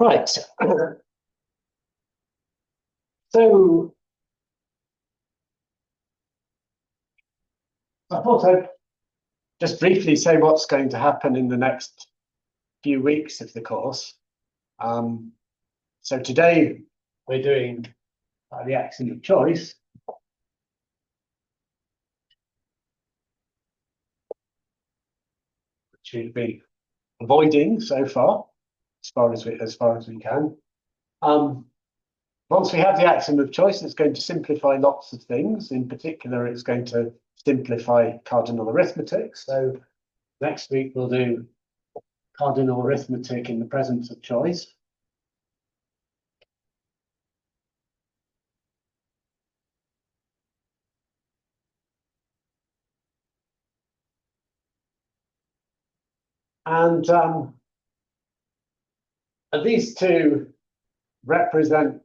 Right. So I thought I'd just briefly say what's going to happen in the next few weeks of the course. So today we're doing the axiom of choice. Which we've been avoiding so far, as far as we can. Once we have the axiom of choice, it's going to simplify lots of things. In particular, it's going to simplify cardinal arithmetic. So next week we'll do cardinal arithmetic in the presence of choice. And these two represent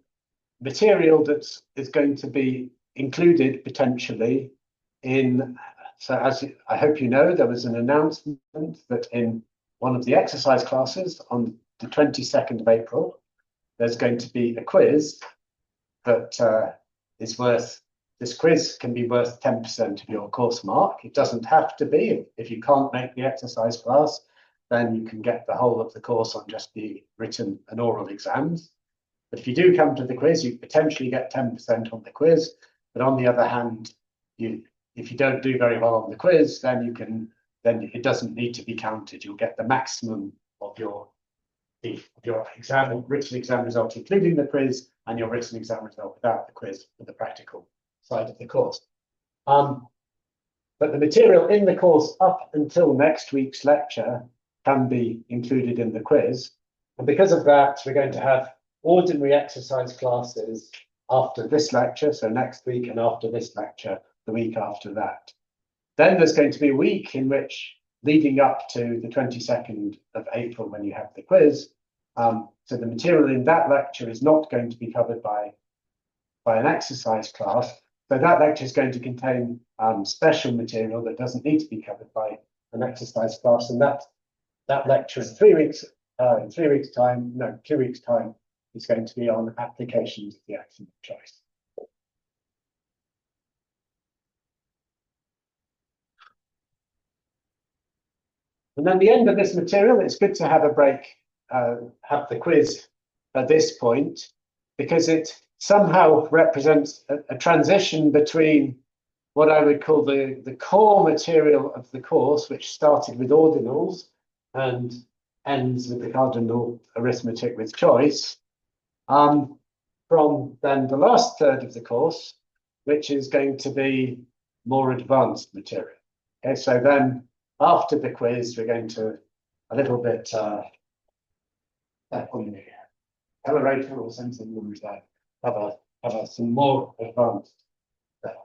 material that is going to be included potentially in, so as I hope you know, there was an announcement that in one of the exercise classes on the 22nd of April, there's going to be a quiz that is worth, this quiz can be worth 10% of your course mark. It doesn't have to be. If you can't make the exercise class, then you can get the whole of the course on just the written and oral exams. But if you do come to the quiz, you potentially get 10% on the quiz. But on the other hand, if you don't do very well on the quiz, then it doesn't need to be counted. You'll get the maximum of your written exam result, including the quiz, and your written exam result without the quiz for the practical side of the course. But the material in the course up until next week's lecture can be included in the quiz. And because of that, we're going to have ordinary exercise classes after this lecture, so next week, and after this lecture, the week after that. Then there's going to be a week in which, leading up to the 22nd of April when you have the quiz, so the material in that lecture is not going to be covered by an exercise class. So that lecture is going to contain special material that doesn't need to be covered by an exercise class, and that lecture in 2 weeks' time, is going to be on applications of the axiom of choice. And then the end of this material, it's good to have a break, have the quiz at this point, because it somehow represents a transition between what I would call the core material of the course, which started with ordinals and ends with the cardinal arithmetic with choice, from then the last third of the course, which is going to be more advanced material. Okay, so then after the quiz, we're going to a little bit accelerator or something like that, have some more advanced stuff.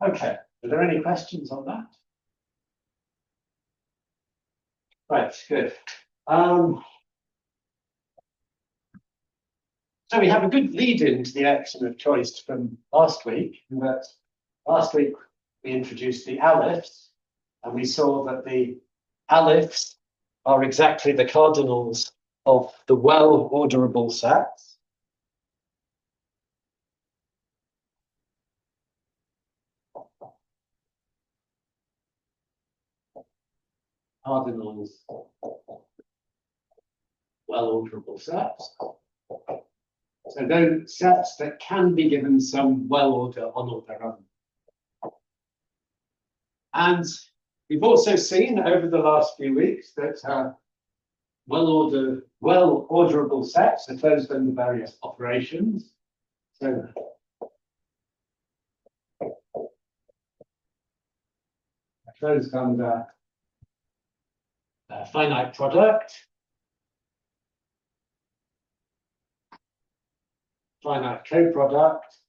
Okay, are there any questions on that? Right, good. So we have a good lead into the axiom of choice from last week, in that last week we introduced the alepphs, and we saw that the alepphs are exactly the cardinals of the well-orderable sets. Cardinals well-orderable sets. So those sets that can be given some well order on their own. And we've also seen over the last few weeks that well-orderable sets are closed under various operations. So closed under finite product, finite coproduct,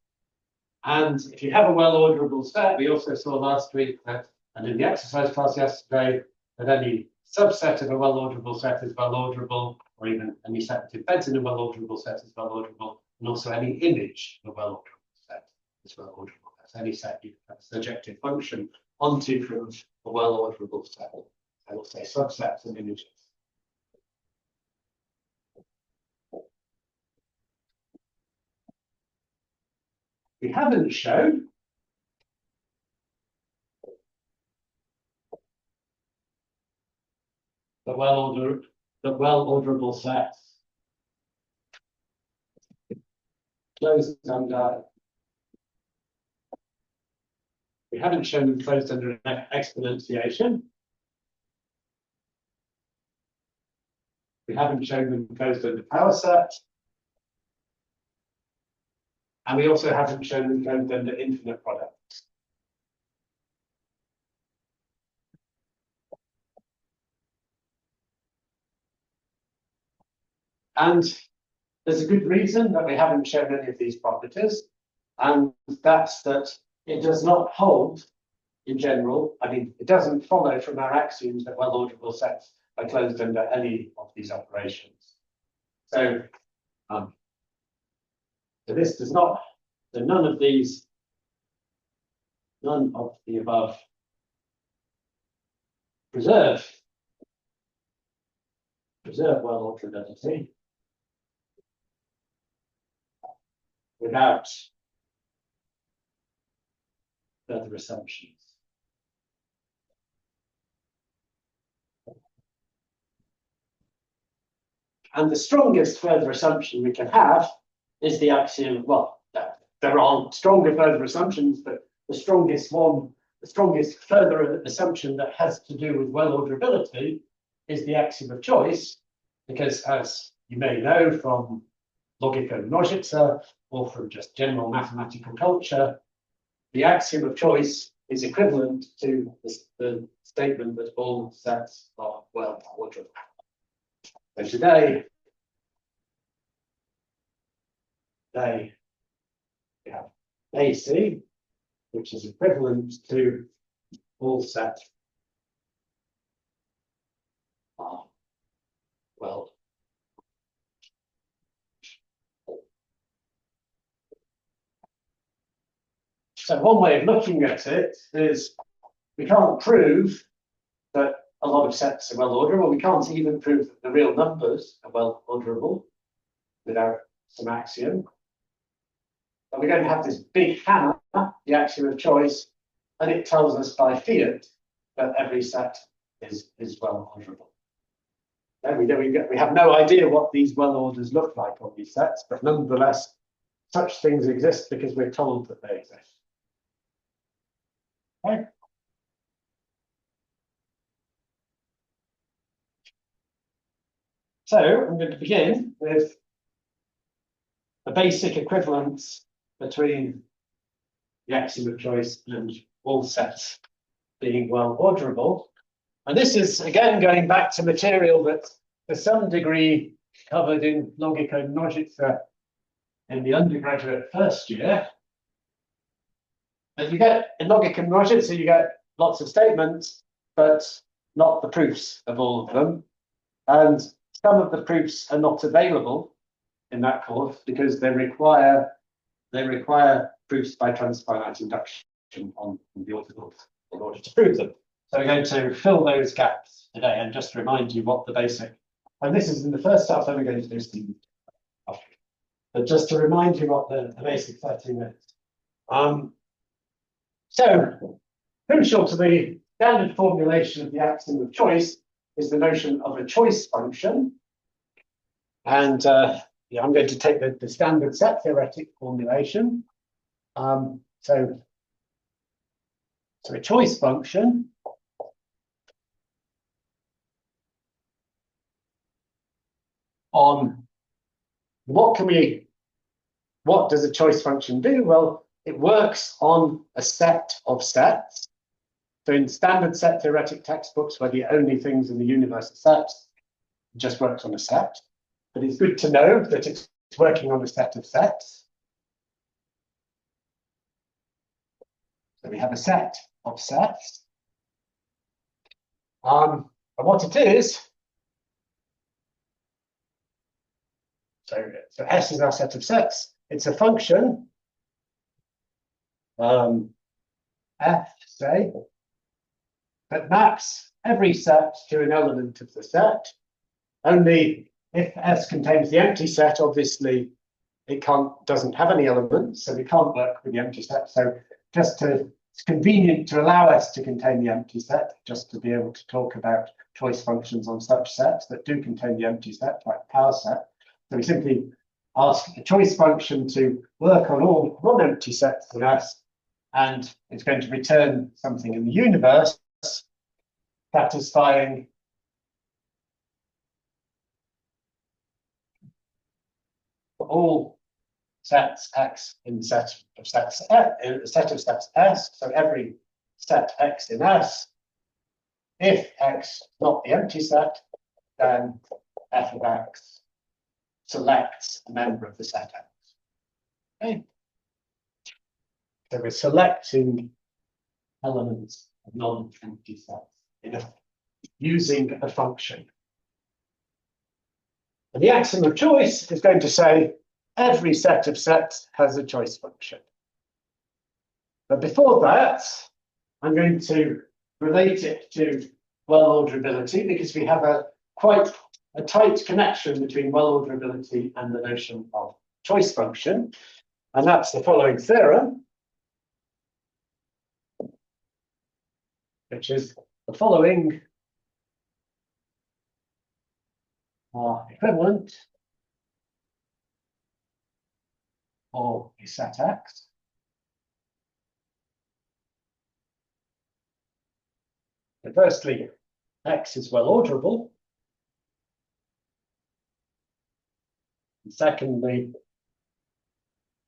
and if you have a well-orderable set, we also saw last week that, and in the exercise class yesterday, that any subset of a well-orderable set is well-orderable, or even any set that embeds in a well-orderable set is well-orderable, and also any image of a well-orderable set is well-orderable. That's any set you have a surjective function onto from a well-orderable set. I will say subsets and images. we haven't shown that well-orderable sets closed under. We haven't shown them closed under an exponentiation. We haven't shown them closed under power set. And we also haven't shown them closed under infinite products. And there's a good reason that we haven't shown any of these properties, and that's that it does not hold in general. I mean, it doesn't follow from our axioms that well-orderable sets are closed under any of these operations. So, this does not, so none of the above preserve well-orderability without further assumptions. And the strongest further assumption we can have is the axiom. Well, there are stronger further assumptions, but the strongest further assumption that has to do with well-orderability is the axiom of choice, because as you may know from Logiko-Množice or from just general mathematical culture, the axiom of choice is equivalent to the statement that all sets are well-orderable. So today, we have AC, which is equivalent to all sets are well. So one way of looking at it is we can't prove that a lot of sets are well-orderable. We can't even prove that the real numbers are well-orderable without some axiom. But we're going to have this big hammer, the axiom of choice, and it tells us by fiat that every set is well-orderable. Then we have no idea what these well-orders look like on these sets, but nonetheless, such things exist because we're told that they exist. Okay. So I'm going to begin with the basic equivalence between the axiom of choice and all sets being well-orderable. And this is, again, going back to material that, to some degree, covered in Logiko-Množice in the undergraduate first year. As you get in Logiko-Množice, you get lots of statements, but not the proofs of all of them. And some of the proofs are not available in that course because they require proofs by transfinite induction on the order in order to prove them. So we're going to fill those gaps today and just remind you what the basic, and this is in the first half, then we're going to do Stephen. But just to remind you what the basic setting is. So crucial to the standard formulation of the axiom of choice is the notion of a choice function. And yeah, I'm going to take the standard set theoretic formulation. So a choice function on what does a choice function do? Well, it works on a set of sets. So in standard set theoretic textbooks, where the only things in the universe are sets, it just works on a set. But it's good to know that it's working on a set of sets. So we have a set of sets. And what it is, so S is our set of sets. It's a function, F, say, that maps every set to an element of the set. Only if S contains the empty set, obviously, it doesn't have any elements, so we can't work with the empty set. So it's convenient to allow S to contain the empty set, just to be able to talk about choice functions on such sets that do contain the empty set, like the power set. So we simply ask the choice function to work on all non-empty sets in S, and it's going to return something in the universe satisfying all sets X in the set of sets S. So every set X in S, if X is not the empty set, then f of X selects a member of the set X. Okay. So we're selecting elements of non-empty sets using a function. And the axiom of choice is going to say every set of sets has a choice function. But before that, I'm going to relate it to well-orderability, because we have quite a tight connection between well-orderability and the notion of choice function. And that's the following theorem, which is the following are equivalent for a set X. So firstly, X is well orderable. And secondly,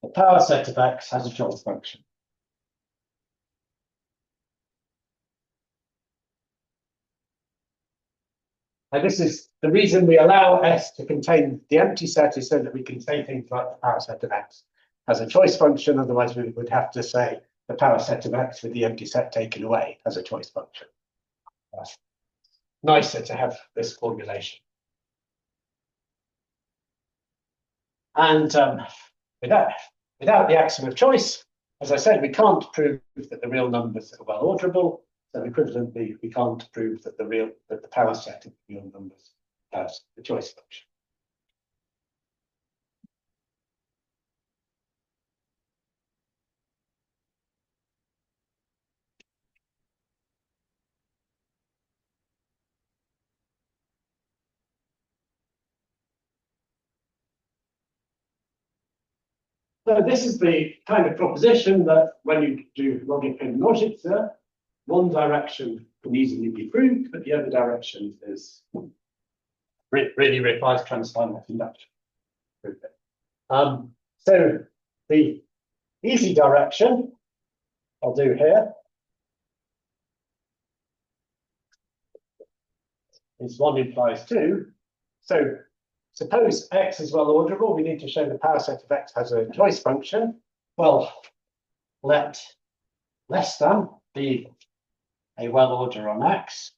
the power set of X has a choice function. And this is the reason we allow S to contain the empty set, is so that we can say things like the power set of X has a choice function. Otherwise, we would have to say the power set of X with the empty set taken away has a choice function. Nicer to have this formulation. And without the axiom of choice, as I said, we can't prove that the real numbers are well orderable. So equivalently, we can't prove that the power set of the real numbers has the choice function. So this is the kind of proposition that when you do logic and logic, one direction can easily be proved, but the other direction is really requires transfinite induction. So the easy direction I'll do here is 1 implies 2. So suppose X is well orderable, we need to show the power set of X has a choice function. Well, let less than be a well order on X.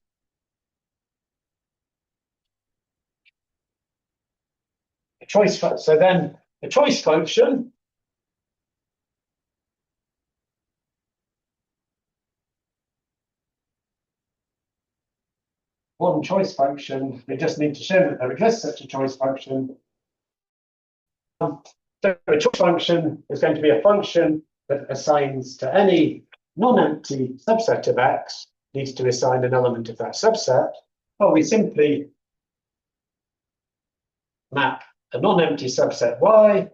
So then the choice function one choice function, we just need to show that there exists such a choice function. So a choice function is going to be a function that assigns to any non-empty subset of X, needs to assign an element of that subset. Well, we simply map a non-empty subset Y.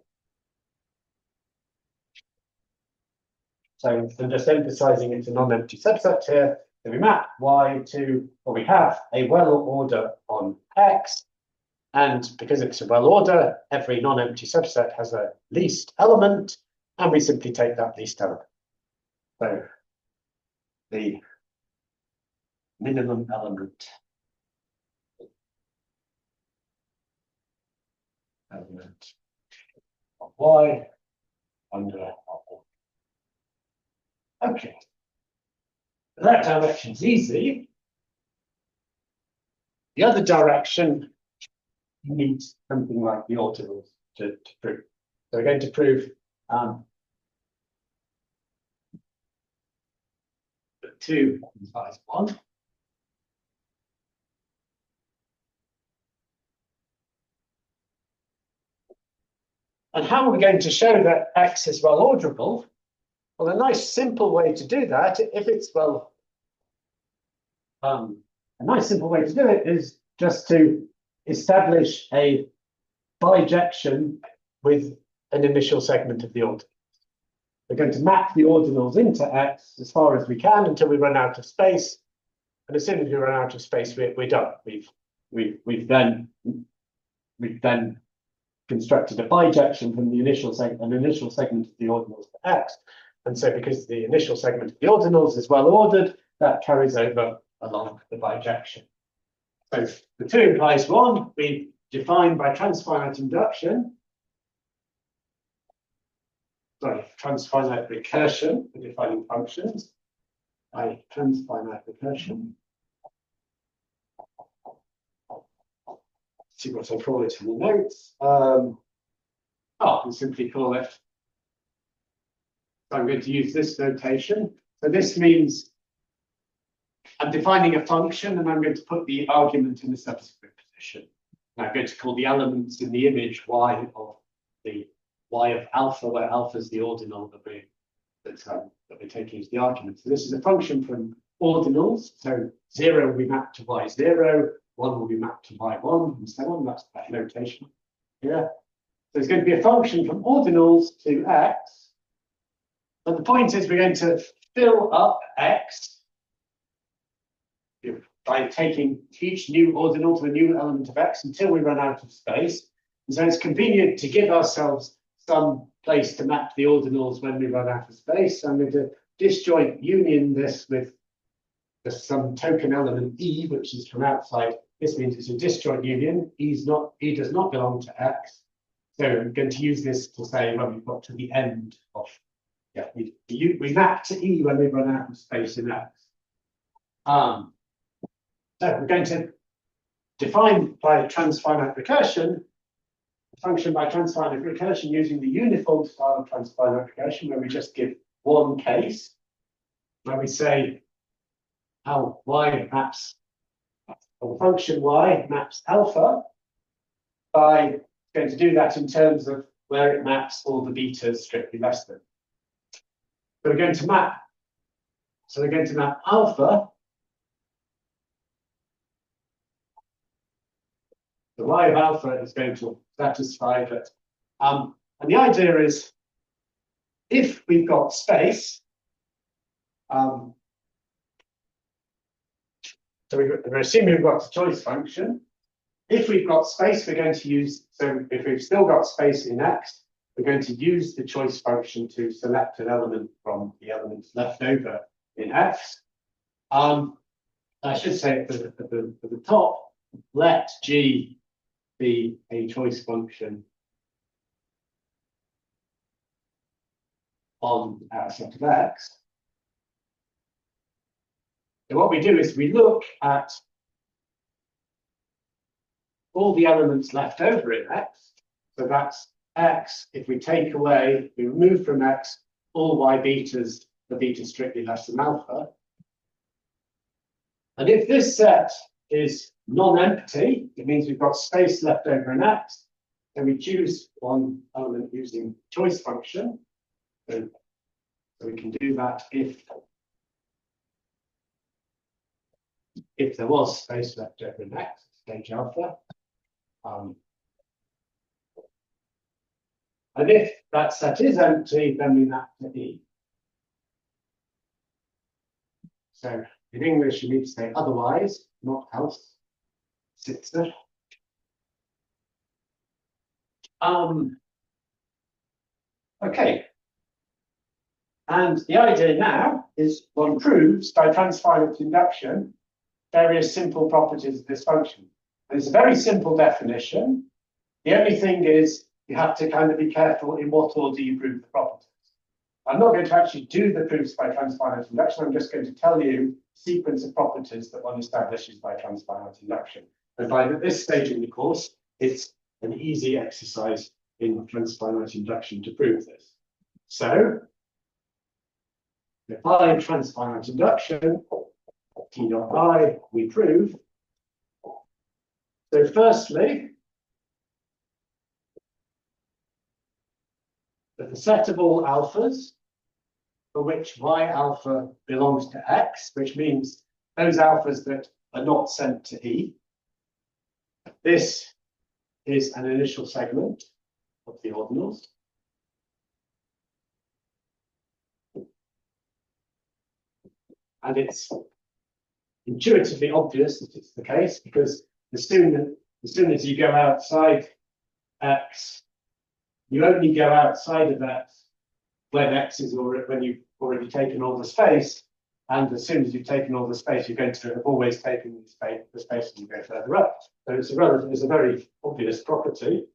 So I'm just emphasizing it's a non-empty subset here. So we map Y to, well, we have a well order on X. And because it's a well order, every non-empty subset has a least element, and we simply take that least element. So the minimum element of Y under R. Okay. That direction's easy. The other direction needs something like the ordinals to prove. So we're going to prove that 2 implies 1. And how are we going to show that X is well orderable? Well, a nice simple way to do that, if it's well, a nice simple way to do it is just to establish a bijection with an initial segment of the ordinals. We're going to map the ordinals into X as far as we can until we run out of space. And as soon as we run out of space, we're done. We've then constructed a bijection from the initial segment of the ordinals to X. And so because the initial segment of the ordinals is well ordered, that carries over along the bijection. So the 2 implies 1, we define by transfinite induction. Sorry, transfinite recursion for defining functions. By transfinite recursion. See what I call it in the notes. I can simply call it. So I'm going to use this notation. So this means I'm defining a function and I'm going to put the argument in the subscript position. And I'm going to call the elements in the image y of the y of alpha, where alpha is the ordinal that we're taking as the argument. So this is a function from ordinals. So 0 will be mapped to y0, 1 will be mapped to y1, and so on. That's that notation here. So it's going to be a function from ordinals to X. But the point is we're going to fill up X by taking each new ordinal to a new element of X until we run out of space. And so it's convenient to give ourselves some place to map the ordinals when we run out of space. So I'm going to disjoint union this with some token element E, which is from outside. This means it's a disjoint union. E does not belong to X. So I'm going to use this to say when we've got to the end of, we map to E when we run out of space in X. So we're going to define by transfinite recursion, a function by transfinite recursion using the uniform style of transfinite recursion, where we just give one case, where we say how y maps, or the function y maps alpha, by going to do that in terms of where it maps all the betas strictly less than. So we're going to map alpha. The y of alpha is going to satisfy that. And the idea is, if we've got space, so we're assuming we've got a choice function. If we've got space, we're going to use, so if we've still got space in X, we're going to use the choice function to select an element from the elements left over in X. I should say at the top, let G be a choice function on our set of X. So what we do is we look at all the elements left over in X. So that's X. If we take away, we remove from X all y betas, the beta strictly less than alpha. And if this set is non-empty, it means we've got space left over in X. Then we choose one element using choice function. So we can do that if there was space left over in X, stage alpha. And if that set is empty, then we map to E. So in English, you need to say otherwise, not else. Sits there. Okay. And the idea now is one proves by transfinite induction various simple properties of this function. And it's a very simple definition. The only thing is you have to kind of be careful in what order you prove the properties. I'm not going to actually do the proofs by transfinite induction. I'm just going to tell you the sequence of properties that one establishes by transfinite induction. And by this stage in the course, it's an easy exercise in transfinite induction to prove this. So, by transfinite induction, T dot I, we prove. So firstly, that the set of all alphas for which y alpha belongs to X, which means those alphas that are not sent to E. This is an initial segment of the ordinals. And it's intuitively obvious that it's the case, because as soon as you go outside X, you only go outside of X when X is already, when you've already taken all the space. And as soon as you've taken all the space, you're going to have always taken the space as you go further up. So it's a very obvious property.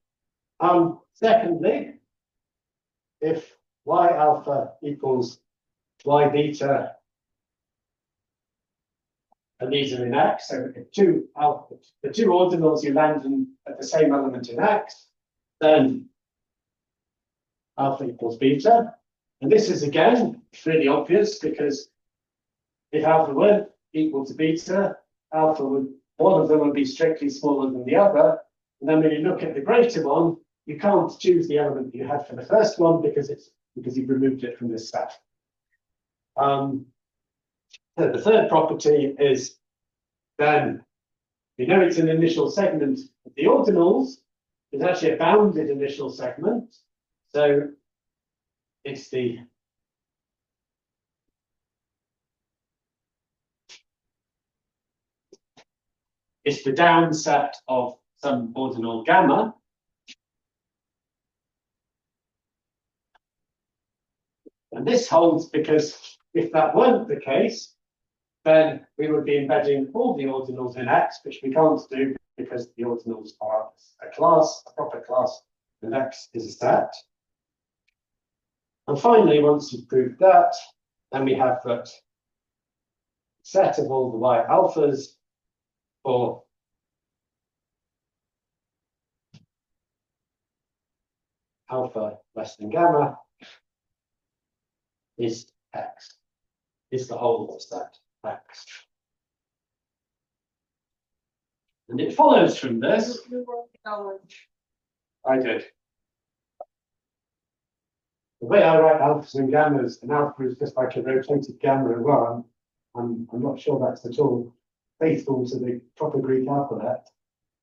Secondly, if y alpha equals y beta, and these are in X, so if the two ordinals you land in at the same element in X, then alpha equals beta. And this is again really obvious, because if alpha weren't equal to beta, one of them would be strictly smaller than the other. And then when you look at the greater one, you can't choose the element you had for the first one because you've removed it from this set. So the third property is then, we know it's an initial segment of the ordinals. It's actually a bounded initial segment. So it's the down set of some ordinal gamma. And this holds because if that weren't the case, then we would be embedding all the ordinals in X, which we can't do because the ordinals are a proper class, and X is a set. And finally, once you've proved that, then we have that set of all the y alphas for alpha less than gamma is X, is the whole of the set X. And it follows from this. I did. The way I write alphas and gammas, an alpha is just like a rotated gamma as well. I'm not sure that's at all faithful to the proper Greek alphabet.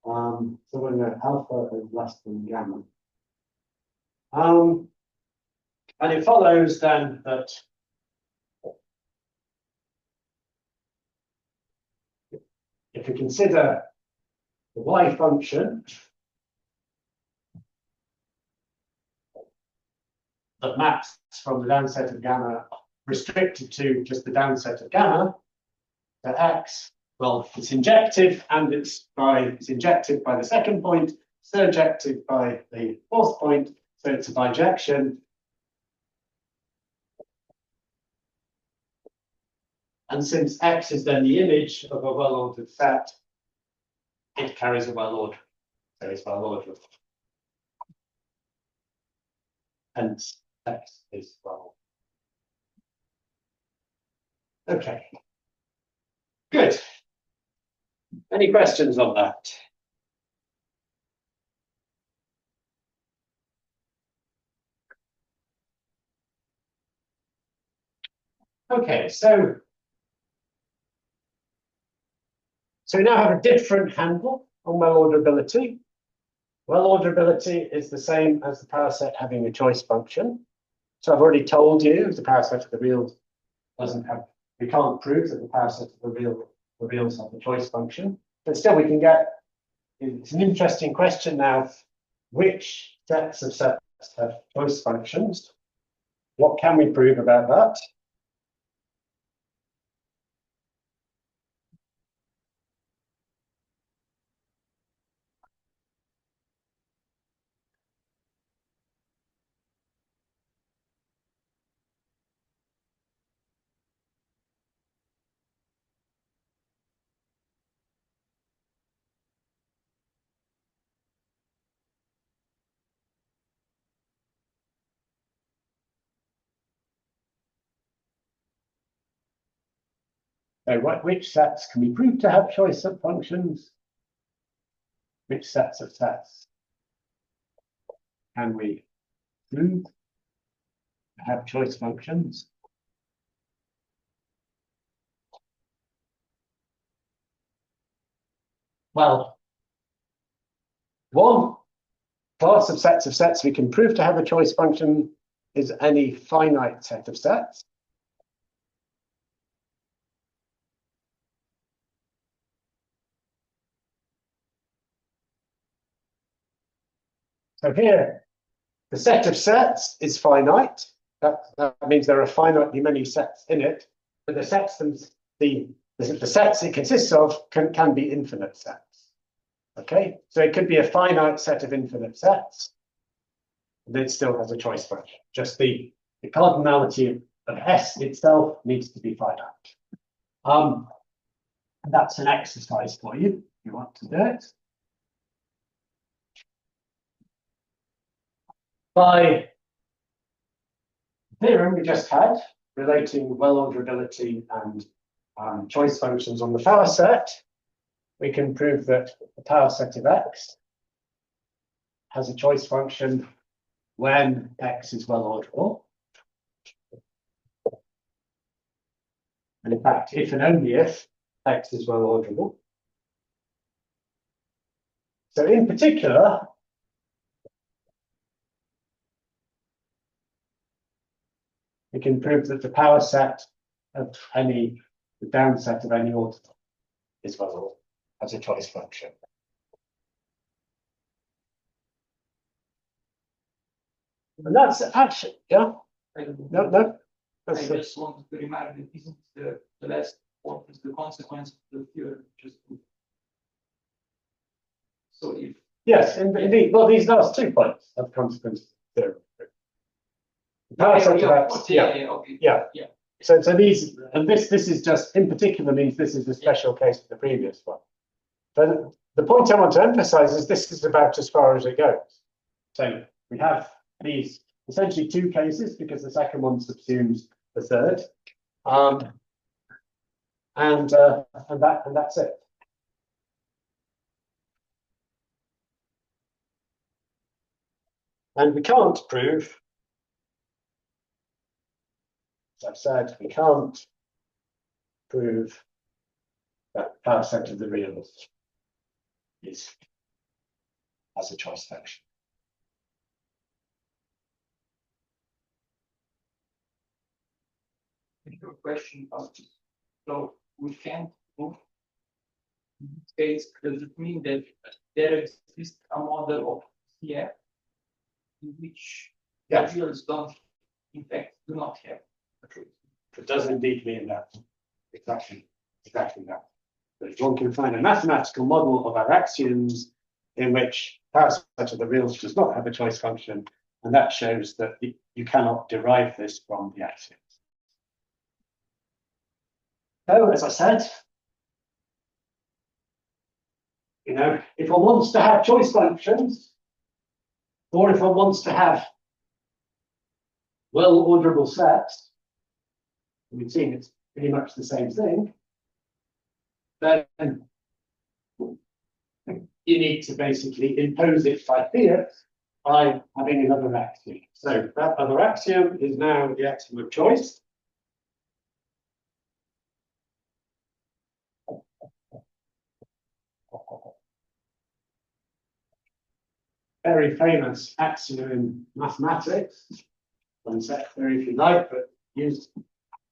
So when the alpha is less than gamma. And it follows then that if we consider the y function that maps from the down set of gamma restricted to just the down set of gamma, that X, well, it's injective, and it's injective by the second point, surjective by the fourth point, so it's a bijection. And since X is then the image of a well-ordered set, it carries a well-ordered. So it's well-ordered. Hence, X is well. Okay. Good. Any questions on that? Okay, so we now have a different handle on well-orderability. Well-orderability is the same as the power set having a choice function. So I've already told you the power set of the reals doesn't have, we can't prove that the power set of the reals have a choice function. But still we can get, it's an interesting question now, which sets of sets have choice functions? What can we prove about that? So which sets can we prove to have choice of functions? Which sets of sets can we prove have choice functions. Well, one class of sets we can prove to have a choice function is any finite set of sets. So here, the set of sets is finite. That means there are finitely many sets in it, but the sets the sets it consists of can be infinite sets. Okay, so it could be a finite set of infinite sets, and it still has a choice function. Just the cardinality of S itself needs to be finite. That's an exercise for you if you want to do it. By theorem we just had relating well-orderability and choice functions on the power set, we can prove that the power set of X has a choice function when X is well-orderable. And in fact, if and only if X is well-orderable. So in particular, we can prove that the power set of the down set of any order is well-ordered as a choice function. And that's actually, yeah. No. I just wanted to remark that isn't the last point is the consequence of the theorem. So if yes, indeed. Well, these last 2 points have consequence of the theorem. The power set of X, yeah. So these, and this is just in particular means this is a special case of the previous one. But the point I want to emphasize is this is about as far as it goes. So we have these essentially 2 cases because the second one subsumes the third, and that's it. And we can't prove, as I've said, we can't prove that the power set of the reals has a choice function. I have a question about this. So we can't prove in this case, does it mean that there exists a model of CF in which reals don't, in fact, do not have a truth? It does indeed mean that. Exactly that. But if one can find a mathematical model of our axioms in which power set of the reals does not have a choice function, and that shows that you cannot derive this from the axioms. So, as I said, if one wants to have choice functions, or if one wants to have well-orderable sets, we've seen it's pretty much the same thing, then you need to basically impose it by fiat by having another axiom. So that other axiom is now the axiom of choice. Very famous axiom in mathematics, and set theory if you like, but used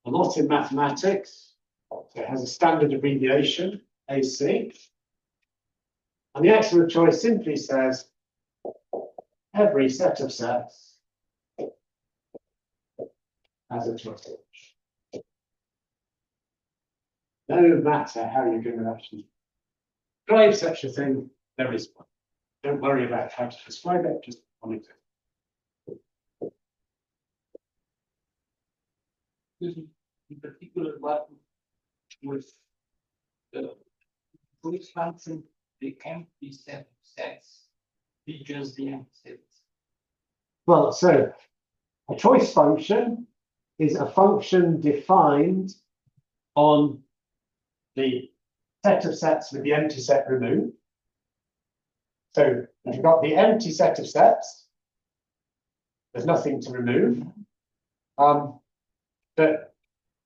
a lot in mathematics. So it has a standard abbreviation, AC. And the axiom of choice simply says every set of sets has a choice. No matter how you're going to actually describe such a thing, there is one. Don't worry about how to describe it, just monitor it. In particular, what with the choice function, they can't be set of sets, be just the empty sets. Well, so a choice function is a function defined on the set of sets with the empty set removed. So if you've got the empty set of sets, there's nothing to remove. But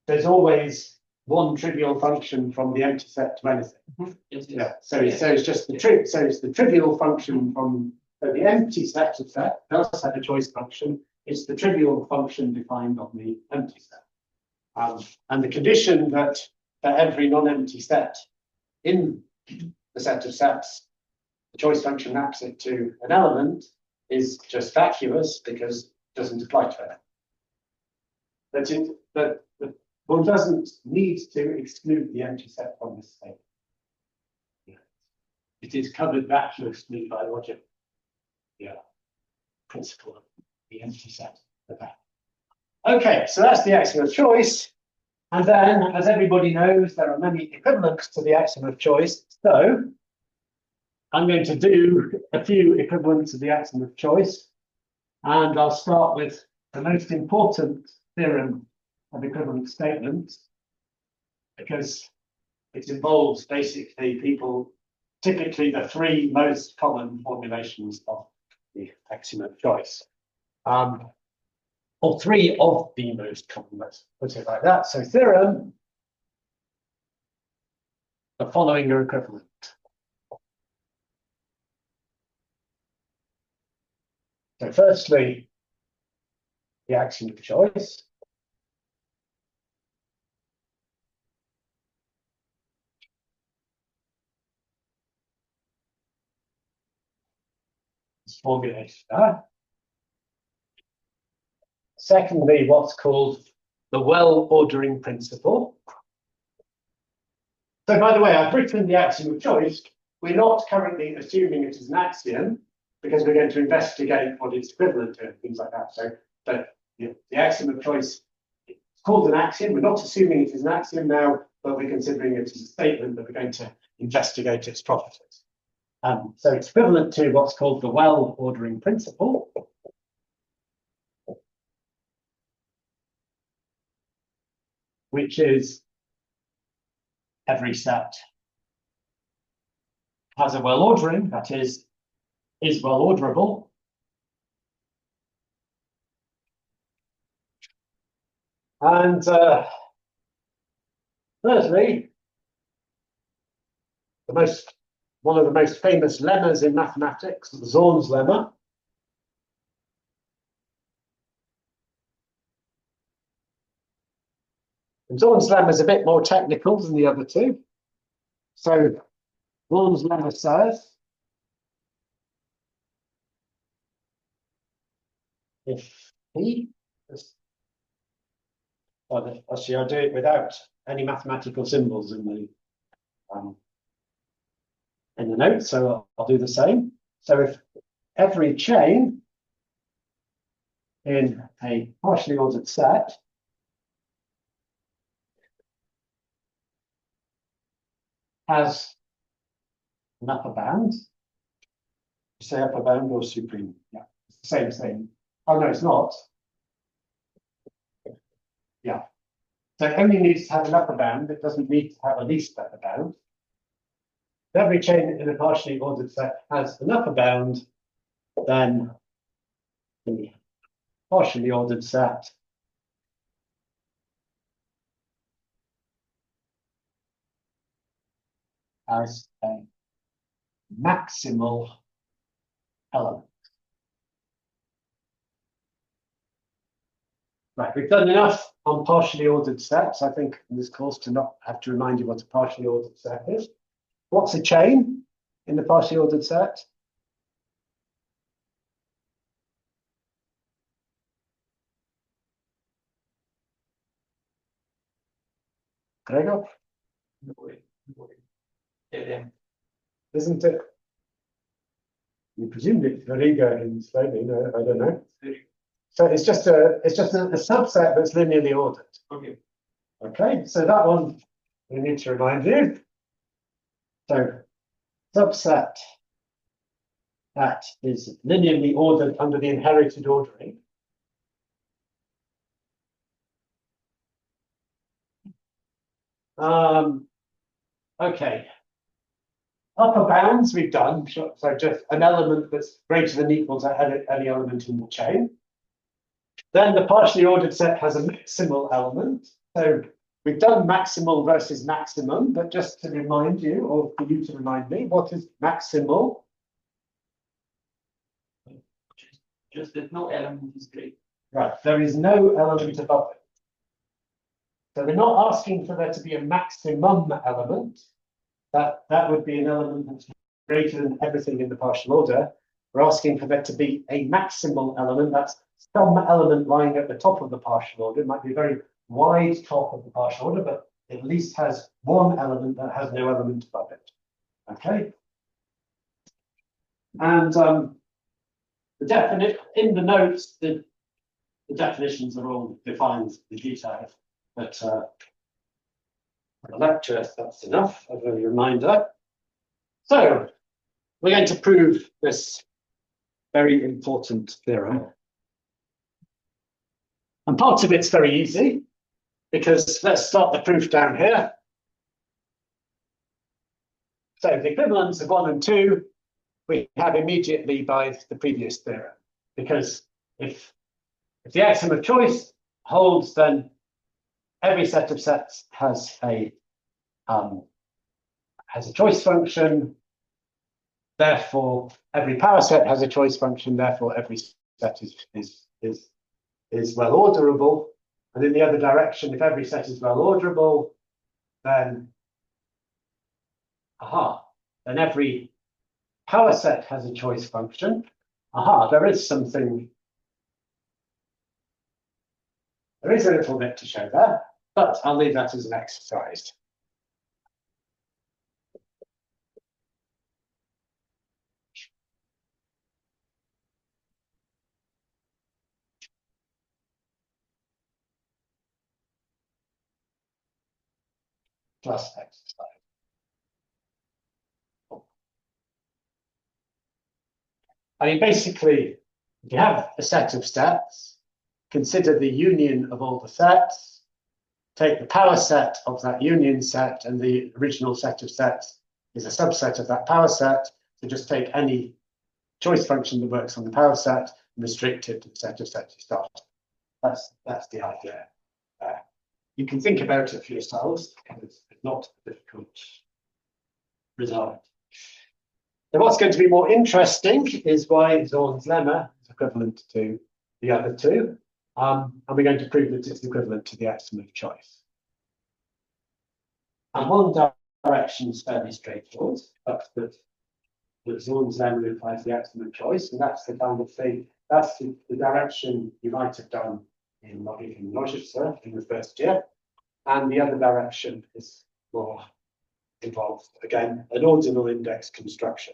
there's always one trivial function from the empty set to anything. Yeah. So it's just the so it's the trivial function from the empty set of set does have a choice function. It's the trivial function defined on the empty set. And the condition that for every non-empty set in the set of sets, the choice function maps it to an element is just vacuous because it doesn't apply to it. But one doesn't need to exclude the empty set from this statement. It is covered vacuously by logic. Yeah. Principle of the empty set. Okay, so that's the axiom of choice. And then, as everybody knows, there are many equivalents to the axiom of choice. So I'm going to do a few equivalents of the axiom of choice. And I'll start with the most important theorem of equivalent statements, because it involves basically typically the three most common formulations of the axiom of choice. Or three of the most common, let's put it like that. So theorem, the following are equivalent. So firstly, the axiom of choice. It's formulated there. Secondly, what's called the well-ordering principle. So by the way, I've written the axiom of choice. We're not currently assuming it is an axiom because we're going to investigate what it's equivalent to and things like that. So the axiom of choice, it's called an axiom. We're not assuming it is an axiom now, but we're considering it as a statement that we're going to investigate its properties. So it's equivalent to what's called the well-ordering principle. Which is every set has a well ordering, that is well orderable. And thirdly, one of the most famous lemmas in mathematics, Zorn's lemma. And Zorn's lemma is a bit more technical than the other two. So Zorn's lemma says, if P, actually I'll do it without any mathematical symbols in the notes, so I'll do the same. So if every chain in a partially ordered set has an upper bound. You say upper bound or supreme? Yeah, it's the same thing. Oh no, it's not. Yeah. So it only needs to have an upper bound. It doesn't need to have a least upper bound. If every chain in a partially ordered set has an upper bound, then the partially ordered set has a maximal element. Right, we've done enough on partially ordered sets, I think, in this course to not have to remind you what a partially ordered set is. What's a chain in the partially ordered set? Gregor? Isn't it? You presumed it's Gregor in Slovene, no, I don't know. So it's just a subset that's linearly ordered. Okay. Okay, so that one we need to remind you. So subset that is linearly ordered under the inherited ordering. Okay. Upper bounds we've done, so just an element that's greater than equal to any element in the chain. Then the partially ordered set has a maximal element. So we've done maximal versus maximum, but just to remind you, or for you to remind me, what is maximal? Just that no element is great. Right, there is no element above it. So we're not asking for there to be a maximum element. That would be an element that's greater than everything in the partial order. We're asking for there to be a maximal element. That's some element lying at the top of the partial order. It might be a very wide top of the partial order, but at least has one element that has no element above it. Okay. And the definite in the notes, the definitions are all defined in detail, but for the lecture, that's enough of a reminder. So we're going to prove this very important theorem. And part of it's very easy, because let's start the proof down here. So the equivalence of 1 and 2, we have immediately by the previous theorem, because if the axiom of choice holds, then every set of sets has a choice function. Therefore, every power set has a choice function. Therefore, every set is well orderable. And in the other direction, if every set is well orderable, then every power set has a choice function. There is something. There is a little bit to show there, but I'll leave that as an exercise. Plus exercise. I mean, basically, if you have a set of sets, consider the union of all the sets, take the power set of that union set, and the original set of sets is a subset of that power set. So just take any choice function that works on the power set and restrict it to the set of sets you start. That's the idea. You can think about it for yourselves, because it's not a difficult result. So what's going to be more interesting is why Zorn's lemma is equivalent to the other two. And we're going to prove that it's equivalent to the axiom of choice. And one direction is fairly straightforward, but that Zorn's lemma implies the axiom of choice, and that's the kind of thing, that's the direction you might have done in logic in the first year. And the other direction is more involved, again, an ordinal index construction.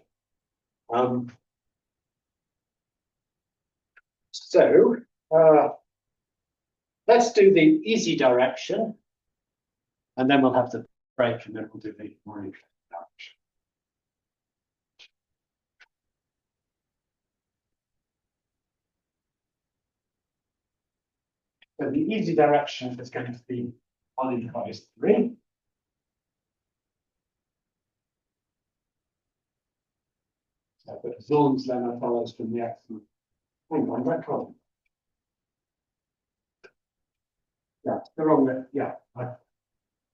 Let's do the easy direction, and then we'll have the break, and then we'll do the more interesting direction. So the easy direction is going to be 1 implies 3. So, but Zorn's lemma follows from the axiom. Hang on, that problem. Yeah, the wrong way. Yeah,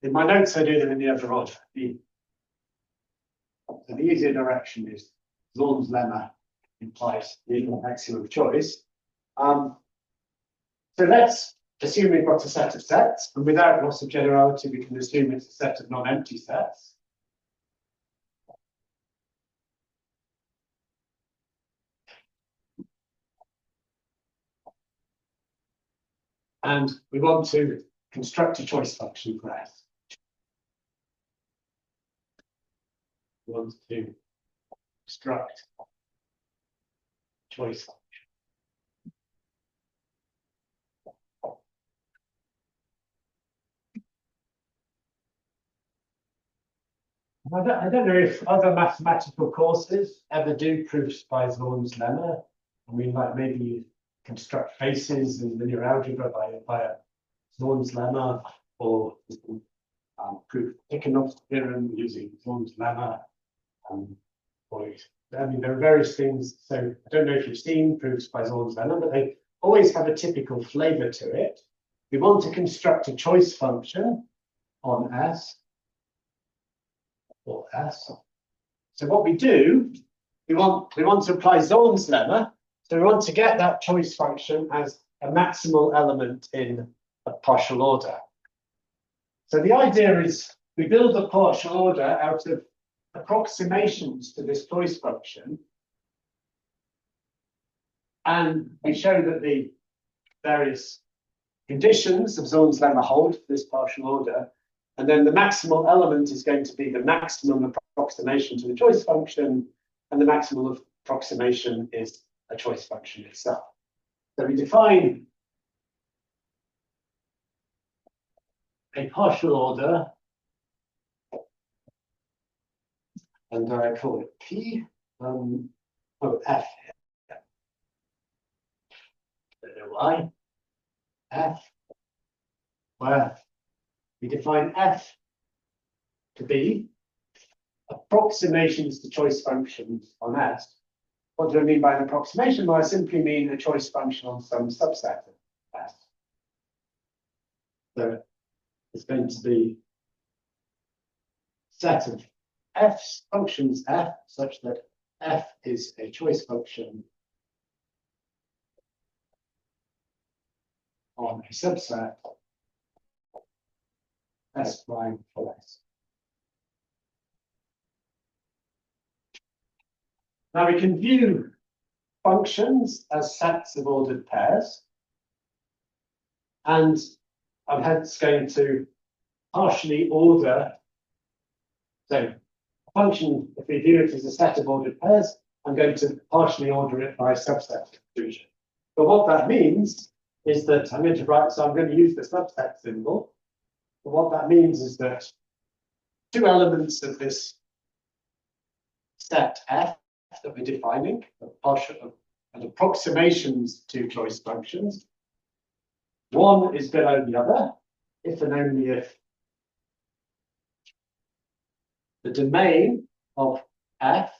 in my notes I do them in the other order. So the easier direction is Zorn's lemma implies the axiom of choice. So let's assume we've got a set of sets, and without loss of generality, we can assume it's a set of non-empty sets. And we want to construct a choice function for S. We want to construct choice function. I don't know if other mathematical courses ever do proofs by Zorn's lemma. I mean, like maybe you construct faces in linear algebra by Zorn's lemma, or proof Tikhonov's theorem using Zorn's lemma. I mean, there are various things. So I don't know if you've seen proofs by Zorn's lemma, but always have a typical flavor to it. We want to construct a choice function on S or S. So what we do, we want to apply Zorn's lemma. So we want to get that choice function as a maximal element in a partial order. So the idea is we build a partial order out of approximations to this choice function. And we show that the various conditions of Zorn's lemma hold for this partial order. And then the maximal element is going to be the maximum approximation to the choice function. And the maximal approximation is a choice function itself. So we define a partial order, and I call it P, F. I don't know why. F, where we define F to be approximations to choice functions on S. What do I mean by an approximation? Well, I simply mean a choice function on some subset of S. So it's going to be a set of F's functions F such that F is a choice function on a subset S prime for S. Now we can view functions as sets of ordered pairs, and I'm hence going to partially order. So a function, if we view it as a set of ordered pairs, I'm going to partially order it by subset exclusion. But what that means is that I'm going to write, so I'm going to use the subset symbol. But what that means is that two elements of this set F that we're defining, partial and approximations to choice functions, one is below the other, if and only if the domain of F,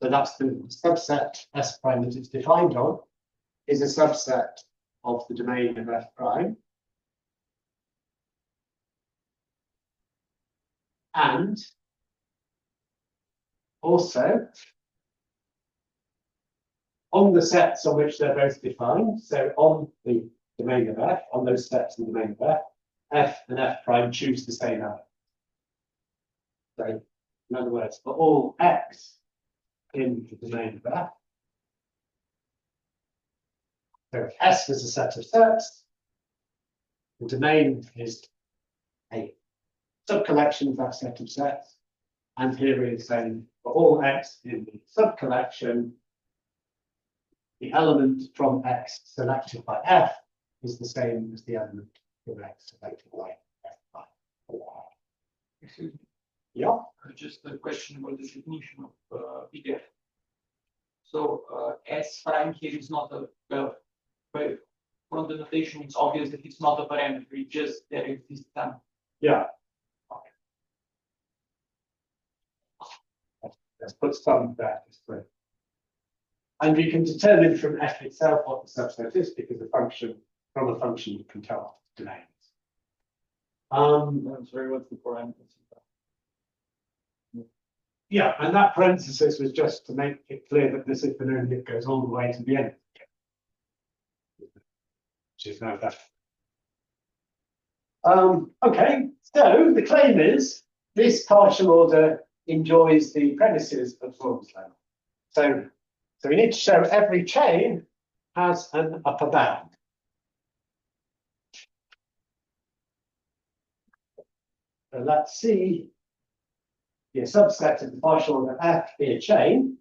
so that's the subset S prime that it's defined on, is a subset of the domain of F prime. And also on the sets on which they're both defined, so on the domain of F, on those sets in the domain of F, F and F prime choose the same element. So in other words, for all X in the domain of F, so if S was a set of sets, the domain is a subcollection of that set of sets. And here we're saying for all X in the subcollection, the element from X selected by F is the same as the element from X selected by F. Excuse me. Yeah. Just a question about the definition of PDF. So S prime here is not a from the notation, it's obvious that it's not a parameter, it just there exists some. Yeah. Okay. Let's put some there. And we can determine from F itself what the subset is, because the function, from a function, you can tell the domains. I'm sorry, what's the parameter? Yeah, and that parenthesis was just to make it clear that this if and only it goes all the way to the end. Which is now that. Okay, so the claim is this partial order enjoys the premises of Zorn's lemma. So we need to show every chain has an upper bound. So let's see the subset of the partial order F be a chain.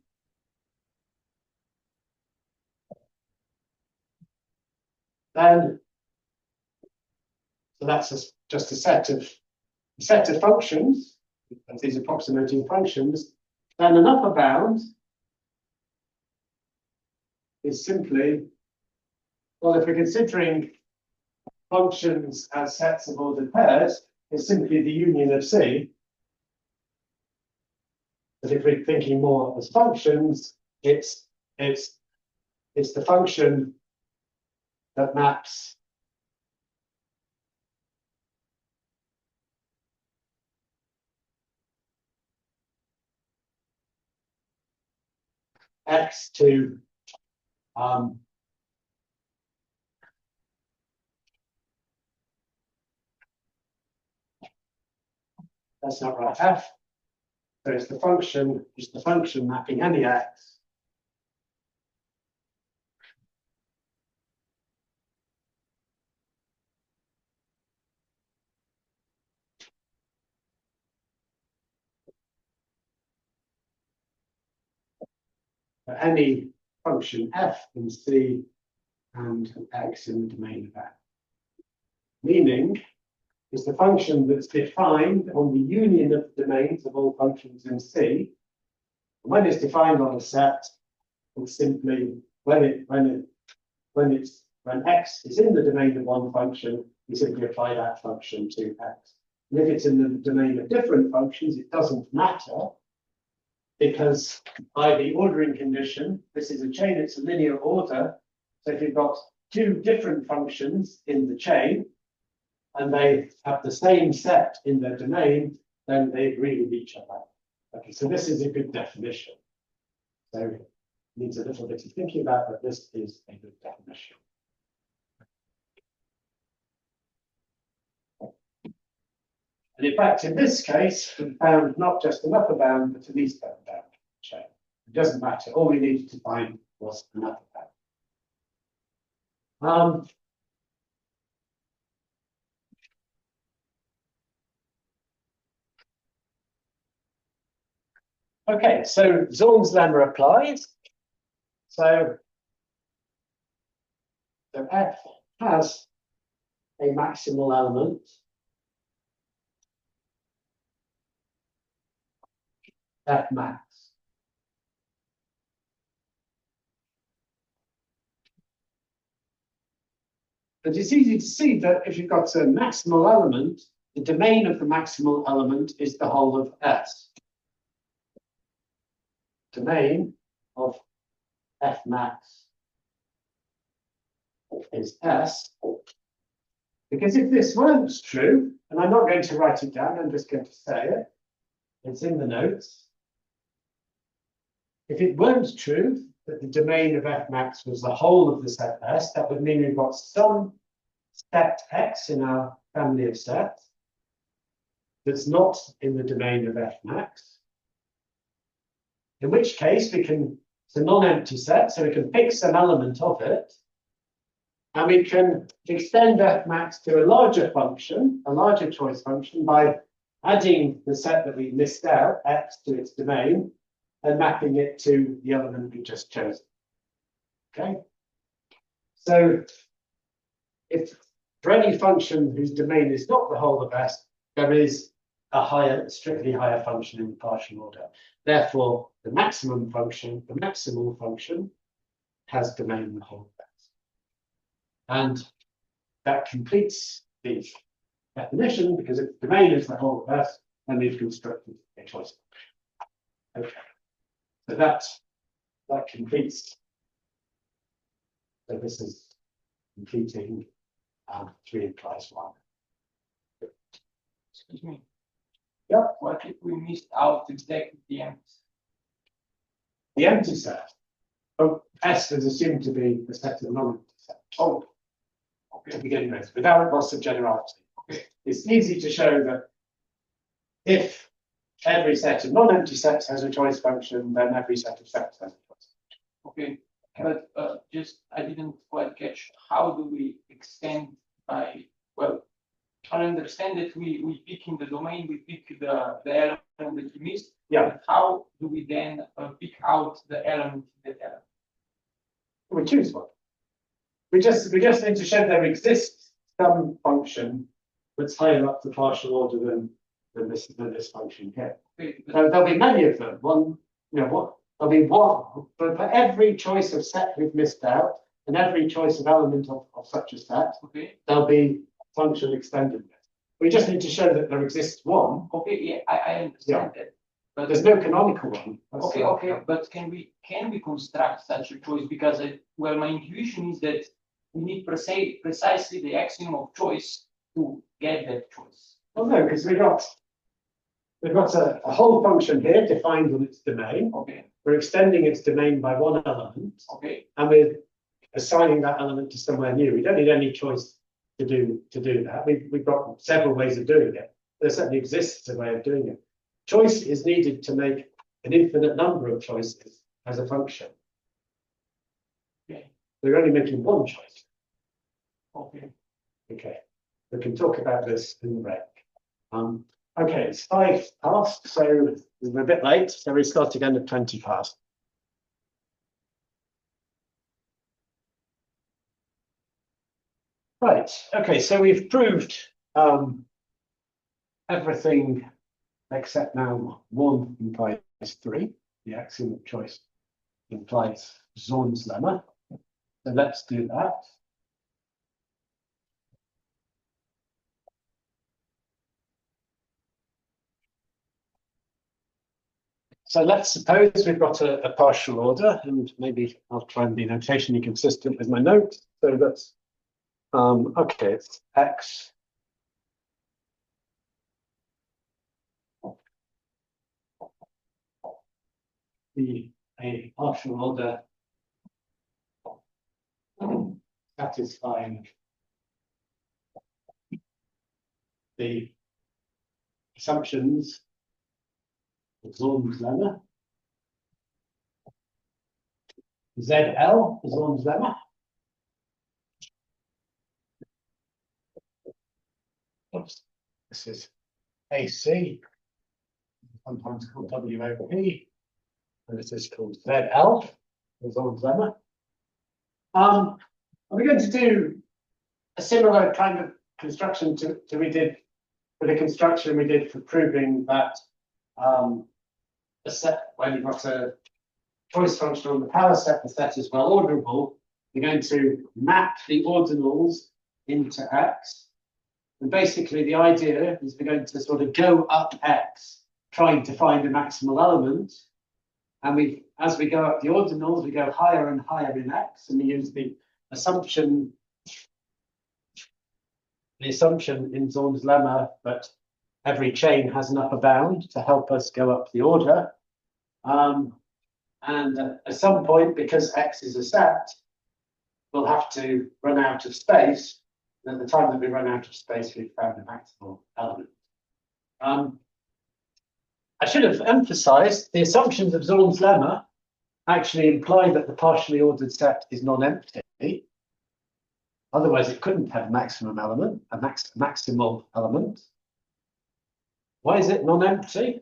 Then, so that's just a set of functions, of these approximating functions. Then an upper bound is simply, well, if we're considering functions as sets of ordered pairs, it's simply the union of C. But if we're thinking more as functions, it's the function that maps X to that's not right, F. So it's the function mapping any X for any function F in C and X in the domain of F. Meaning, is the function that's defined on the union of the domains of all functions in C. When it's defined on a set, it's simply when X is in the domain of one function, we simply apply that function to X. And if it's in the domain of different functions, it doesn't matter, because by the ordering condition, this is a chain, it's a linear order. So if you've got two different functions in the chain, and they have the same set in their domain, then they agree with each other. Okay, so this is a good definition. So it needs a little bit of thinking about, but this is a good definition. And in fact, in this case, we found not just an upper bound, but an eastbound bound chain. It doesn't matter. All we needed to find was an upper bound. Okay, so Zorn's lemma applies. So F has a maximal element F max. But it's easy to see that if you've got a maximal element, the domain of the maximal element is the whole of S. Domain of F max is S. Because if this weren't true, and I'm not going to write it down, I'm just going to say it, it's in the notes. If it weren't true that the domain of F max was the whole of the set S, that would mean we've got some set X in our family of sets that's not in the domain of F max. In which case we can, it's a non-empty set, so we can pick some element of it, and we can extend F max to a larger function, a larger choice function, by adding the set that we missed out, X, to its domain, and mapping it to the element we just chosen. Okay? So if for any function whose domain is not the whole of S, there is a higher, strictly higher function in the partial order. Therefore, the maximum function, the maximal function, has domain the whole of S. And that completes the definition, because if the domain is the whole of S, then we've constructed a choice function. Okay. So that completes. So this is completing 3 implies 1. Excuse me. Yeah. What if we missed out exactly the empty? The empty set. Oh, S is assumed to be the set of non-empty sets. Oh, okay. To begin with, without loss of generality. Okay. It's easy to show that if every set of non-empty sets has a choice function, then every set of sets has a choice function. Okay, but just I didn't quite catch, how do we extend by, well, I understand that we pick in the domain, we pick the element that we missed. Yeah. But how do we then pick out the element in that element? We choose one. We just need to show there exists some function that's higher up the partial order than this function here. Okay, So there'll be many of them. One, there'll be one, but for every choice of set we've missed out, and every choice of element of such a set, okay, there'll be function extended. We just need to show that there exists one. Okay, yeah, I understand that. But there's no canonical one. Okay, but can we construct such a choice? Because well, my intuition is that we need precisely the axiom of choice to get that choice. Well, no, because we've got a whole function here defined on its domain. Okay. We're extending its domain by one element. Okay. And we're assigning that element to somewhere new. We don't need any choice to do that. We've got several ways of doing it. There certainly exists a way of doing it. Choice is needed to make an infinite number of choices as a function. Okay. We're only making one choice. Okay. Okay. We can talk about this in the break. Okay, it's 5 past, so we're a bit late, so we start again at 20 past. Right, okay, so we've proved everything except now 1 implies 3. The axiom of choice implies Zorn's lemma. So let's do that. So let's suppose we've got a partial order, and maybe I'll try and be notationally consistent with my notes. So that's okay, it's X. A partial order satisfying the assumptions of Zorn's lemma. ZL is Zorn's lemma. Oops. This is AC, sometimes called WOP, and this is called ZL, is Zorn's lemma. Are we going to do a similar kind of construction to we did for the construction we did for proving that a set, when you've got a choice function on the power set, the set is well orderable, you're going to map the ordinals into X. And basically the idea is we're going to sort of go up X, trying to find a maximal element. And as we go up the ordinals, we go higher and higher in X, and we use the assumption in Zorn's lemma that every chain has an upper bound to help us go up the order. And at some point, because X is a set, we'll have to run out of space. And at the time that we run out of space, we've found a maximal element. I should have emphasized the assumptions of Zorn's lemma actually imply that the partially ordered set is non-empty. Otherwise, it couldn't have a maximum element, a maximal element. Why is it non-empty?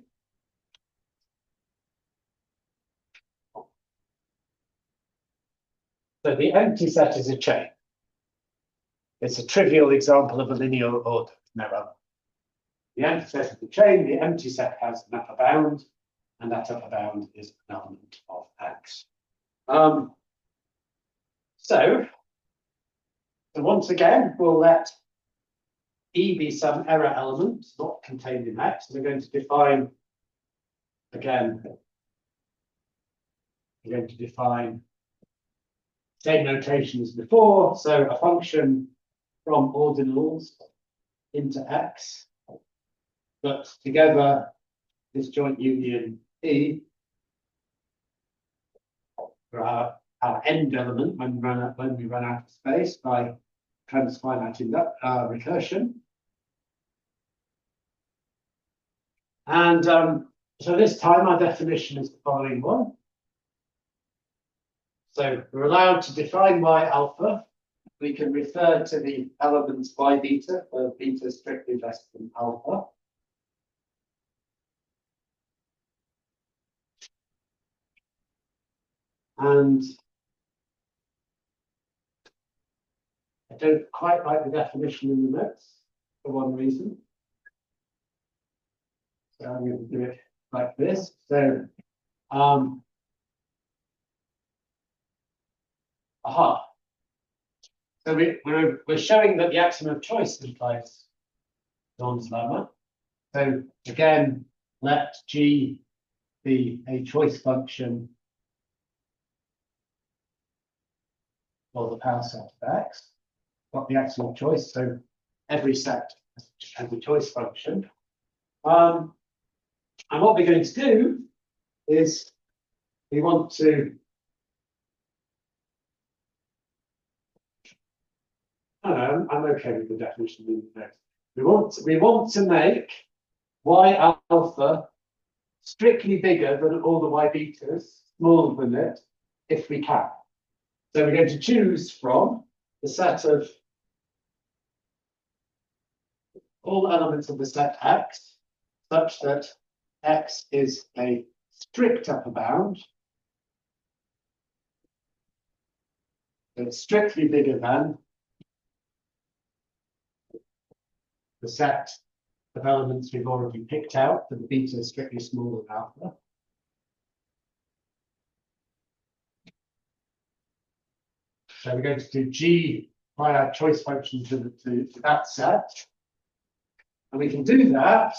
So the empty set is a chain. It's a trivial example of a linear order. No other. The empty set is the chain. The empty set has an upper bound, and that upper bound is an element of X. So once again, we'll let E be some error element not contained in X. We're going to define, again, we're going to define same notation as before. So a function from ordinals into X, but together this joint union E for our end element when we run out of space by transfinite recursion. And so this time our definition is the following one. So we're allowed to define Y alpha. We can refer to the elements Y beta for beta strictly less than alpha. And I don't quite like the definition in the notes for one reason. So I'm going to do it like this. So, So we're showing that the axiom of choice implies Zorn's lemma. So again, let G be a choice function or the power set of x. Got the axiom of choice, so every set has a choice function. And what we're going to do is we want to I'm okay with the definition in the next. We want to make y alpha strictly bigger than all the y betas, smaller than it, if we can. So we're going to choose from the set of all elements of the set X, such that X is a strict upper bound. It's strictly bigger than the set of elements we've already picked out, for the beta is strictly smaller than alpha. So we're going to do G by our choice function to that set. And we can do that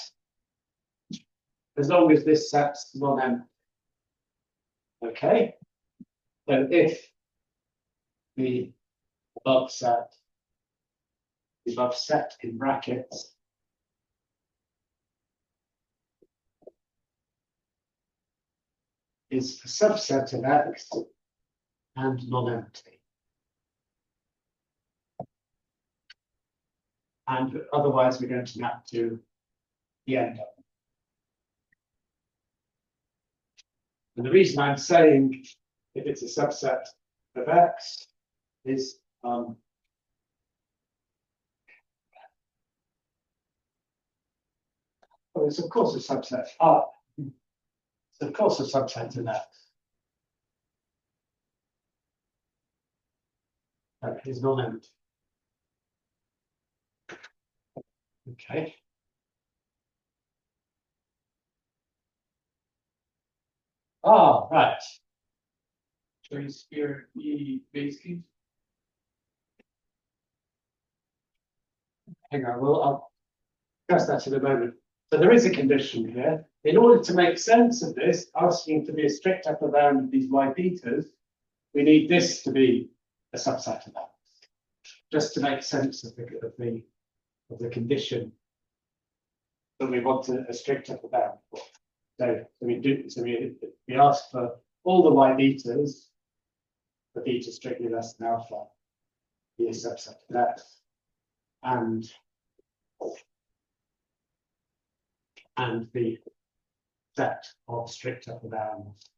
as long as this set's non-empty. Okay? So if the above set in brackets is a subset of X and non-empty. And otherwise, we're going to map to the end of it. And the reason I'm saying if it's a subset of X is well, it's of course a subset. It's of course a subset of X. That is non-empty. Okay. Right. Choice here, E basically. Hang on, I'll discuss that in a moment. So there is a condition here. In order to make sense of this, asking to be a strict upper bound of these y betas, we need this to be a subset of that, just to make sense of the condition that we want a strict upper bound for. So we ask for all the y betas, the beta strictly less than alpha, be a subset of that, and the set of strict upper bounds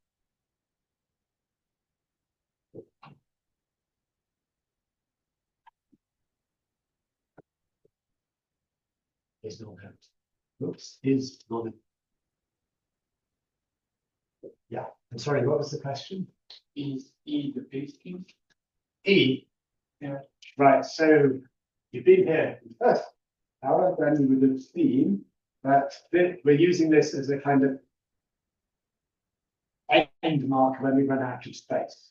is non-empty. Oops, is non-empty. Yeah, I'm sorry, what was the question? Is E the basically? E? Yeah. Right, so you've been here in the first hour, then you would have seen that we're using this as a kind of end mark when we run out of space.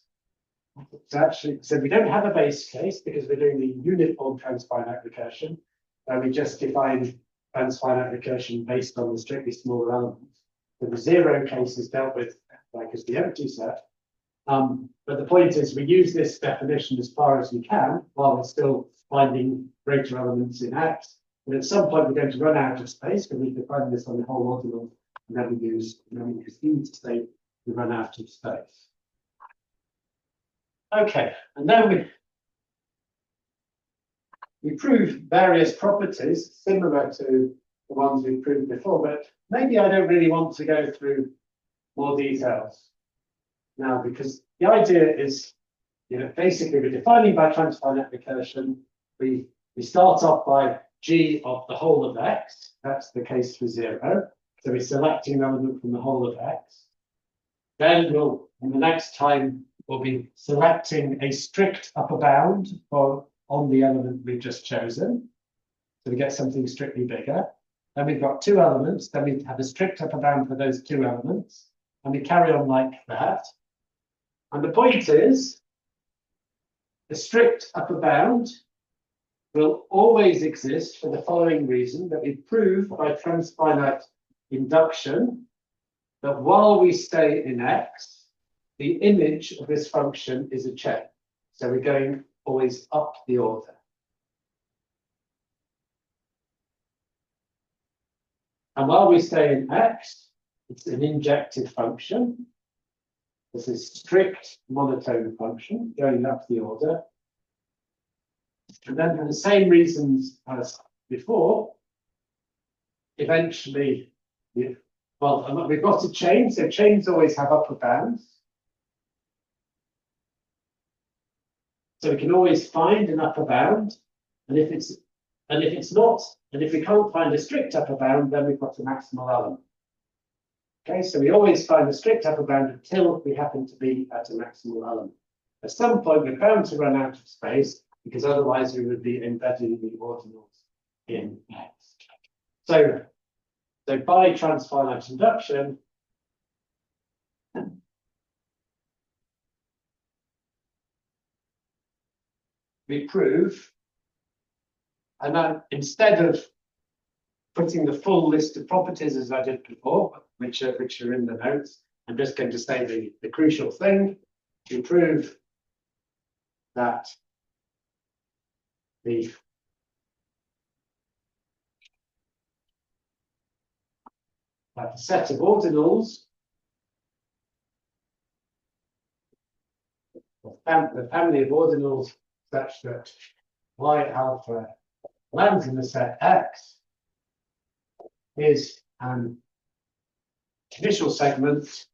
So we don't have a base case because we're doing the uniform transfinite recursion, where we just define transfinite recursion based on the strictly smaller elements. So the zero case is dealt with like as the empty set. But the point is we use this definition as far as we can while we're still finding greater elements in X. But at some point we're going to run out of space because we define this on the whole modular, and then we use E to say we run out of space. Okay, and then we prove various properties similar to the ones we've proved before, but maybe I don't really want to go through more details now, because the idea is, basically we're defining by transfinite recursion. We start off by G of the whole of X. That's the case for 0. So we're selecting an element from the whole of X. Then in the next time, we'll be selecting a strict upper bound on the element we've just chosen. So we get something strictly bigger. Then we've got two elements. Then we have a strict upper bound for those two elements. And we carry on like that. And the point is, the strict upper bound will always exist for the following reason, that we prove by transfinite induction that while we stay in X, the image of this function is a chain. So we're going always up the order. And while we stay in X, it's an injective function. This is strict monotone function going up the order. And then for the same reasons as before, eventually, we've got a chain, so chains always have upper bounds. So we can always find an upper bound, and if we can't find a strict upper bound, then we've got a maximal element. Okay, so we always find a strict upper bound until we happen to be at a maximal element. At some point, we're bound to run out of space, because otherwise we would be embedding the ordinals in X. So by transfinite induction, we prove, and then instead of putting the full list of properties as I did before, which are in the notes, I'm just going to say the crucial thing. We prove that the set of ordinals, the family of ordinals such that y alpha lands in the set X is an initial segment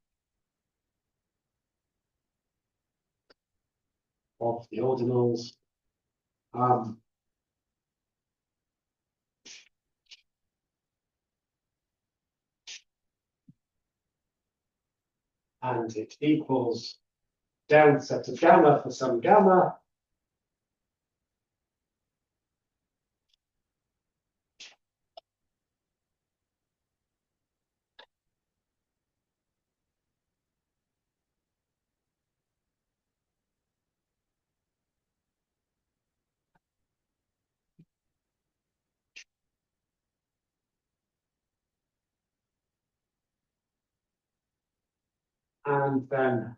of the ordinals and it equals down set of gamma for some gamma. And then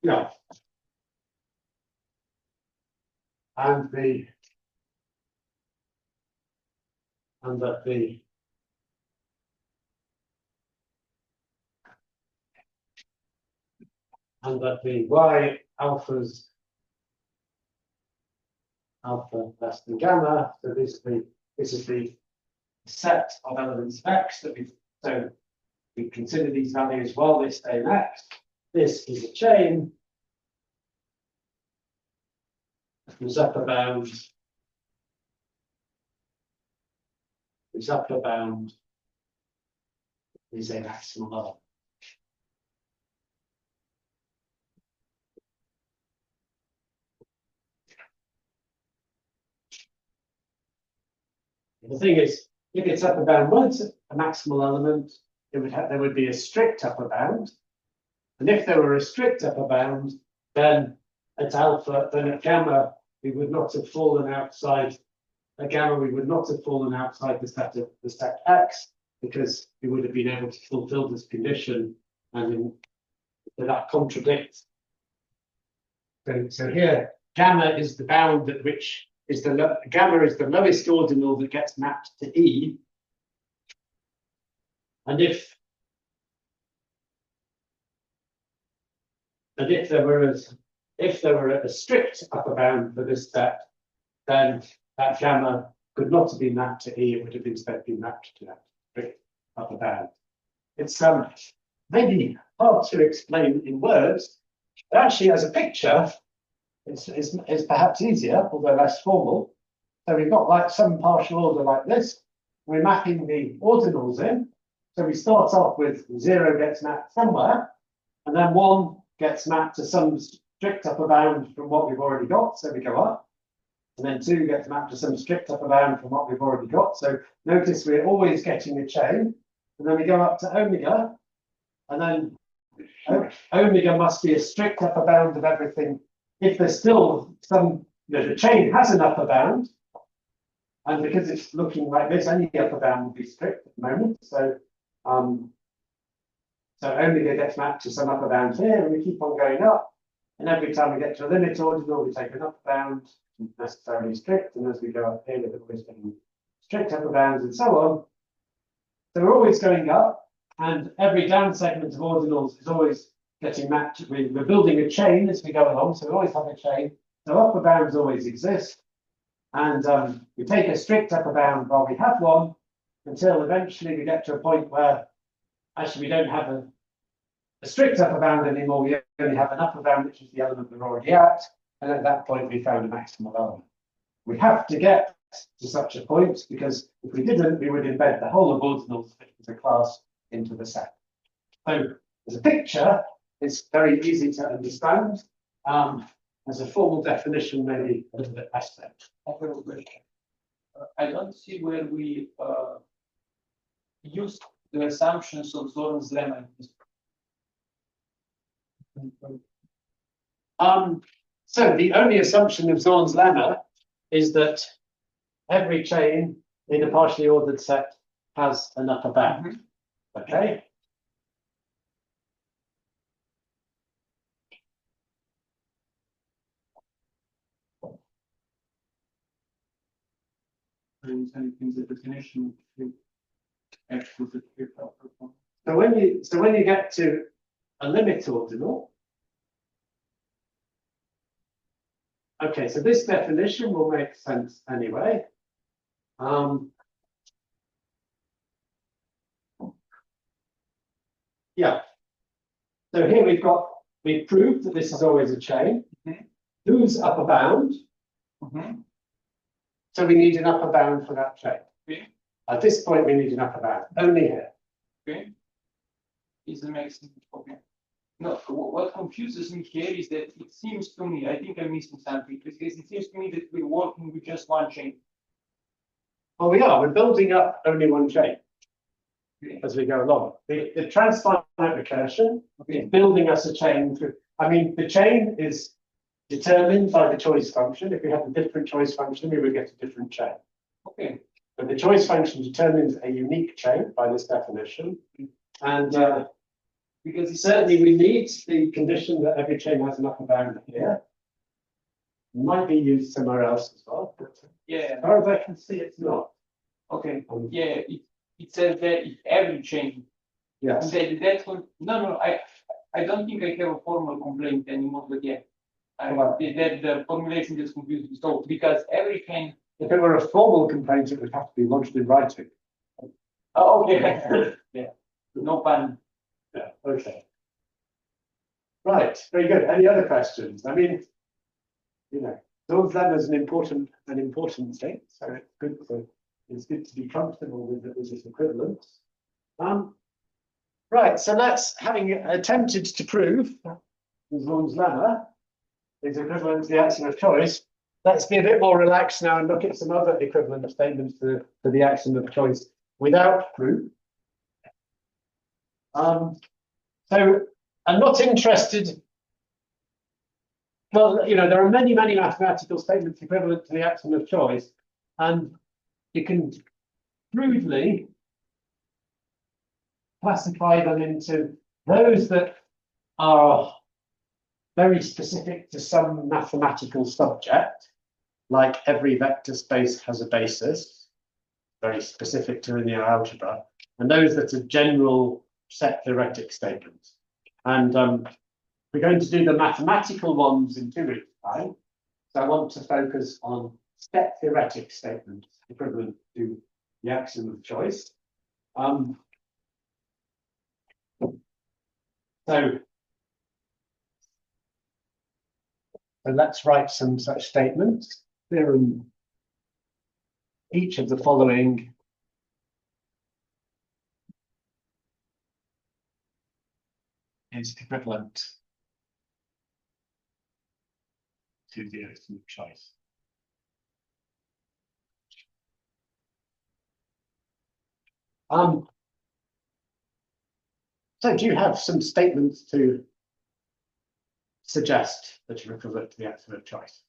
yeah, and that the y alpha less than gamma. So this is the set of elements of X that we consider these values while they stay in X. This is a chain whose upper bound is a maximal element. The thing is, if its upper bound weren't a maximal element, there would be a strict upper bound. And if there were a strict upper bound, then at gamma, we would not have fallen outside. At gamma, we would not have fallen outside the set X, because we would have been able to fulfill this condition, and that contradicts. So here, gamma is the bound at which gamma is the lowest ordinal that gets mapped to E. And if there were a strict upper bound for this set, then that gamma could not have been mapped to E. It would have instead been mapped to that strict upper bound. It's maybe hard to explain in words, but actually as a picture, it's perhaps easier, although less formal. So we've got like some partial order like this. We're mapping the ordinals in. So we start off with 0 gets mapped somewhere, and then 1 gets mapped to some strict upper bound from what we've already got. So we go up. And then 2 gets mapped to some strict upper bound from what we've already got. So notice we're always getting a chain. And then we go up to omega. And then omega must be a strict upper bound of everything if there's still some, the chain has an upper bound, and because it's looking like this, any upper bound will be strict at the moment. So omega gets mapped to some upper bound here, and we keep on going up. And every time we get to a limit ordinal, we take an upper bound, necessarily strict, and as we go up here, we're always getting strict upper bounds and so on. So we're always going up, and every down segment of ordinals is always getting mapped. We're building a chain as we go along, so we always have a chain. So upper bounds always exist. And we take a strict upper bound while we have one, until eventually we get to a point where actually we don't have a strict upper bound anymore. We only have an upper bound, which is the element we're already at. And at that point, we found a maximal element. We have to get to such a point, because if we didn't, we would embed the whole of ordinals as a class into the set. So as a picture, it's very easy to understand. As a formal definition, maybe a little bit less so. I don't see where we use the assumptions of Zorn's lemma. So the only assumption of Zorn's lemma is that every chain in a partially ordered set has an upper bound. Okay. The definition So when you get to a limit ordinal, okay, so this definition will make sense anyway. Yeah. So here we've proved that this is always a chain. Whose upper bound? So we need an upper bound for that chain. At this point, we need an upper bound only here. Okay. Is the maximum. Okay. No, what confuses me here is that it seems to me, I think I'm missing something, because it seems to me that we're working with just one chain. Well, we are. We're building up only one chain as we go along. The transfinite recursion is building us a chain through. I mean, the chain is determined by the choice function. If we have a different choice function, we would get a different chain. Okay. But the choice function determines a unique chain by this definition. And because certainly we need the condition that every chain has an upper bound here. It might be used somewhere else as well. But yeah. As far as I can see, it's not. Okay. Yeah, it says that if every chain. Yes. That's what, no, I don't think I have a formal complaint anymore, but yeah. The formulation just confused me. So because every chain. If it were a formal complaint, it would have to be lodged in writing. Oh, okay. Yeah. No pun. Yeah. Okay. Right. Very good. Any other questions? I mean, Zorn's lemma is an important thing. So it's good to be comfortable with this equivalence. Right. So having attempted to prove Zorn's lemma is equivalent to the axiom of choice, let's be a bit more relaxed now and look at some other equivalent statements for the axiom of choice without proof. So I'm not interested. Well, there are many mathematical statements equivalent to the axiom of choice, and you can crudely classify them into those that are very specific to some mathematical subject, like every vector space has a basis, very specific to linear algebra, and those that are general set theoretic statements. And we're going to do the mathematical ones in 2 weeks' time. So I want to focus on set theoretic statements equivalent to the axiom of choice. So let's write some such statements. Theorem, each of the following is equivalent to the axiom of choice. So do you have some statements to suggest that you're equivalent to the axiom of choice.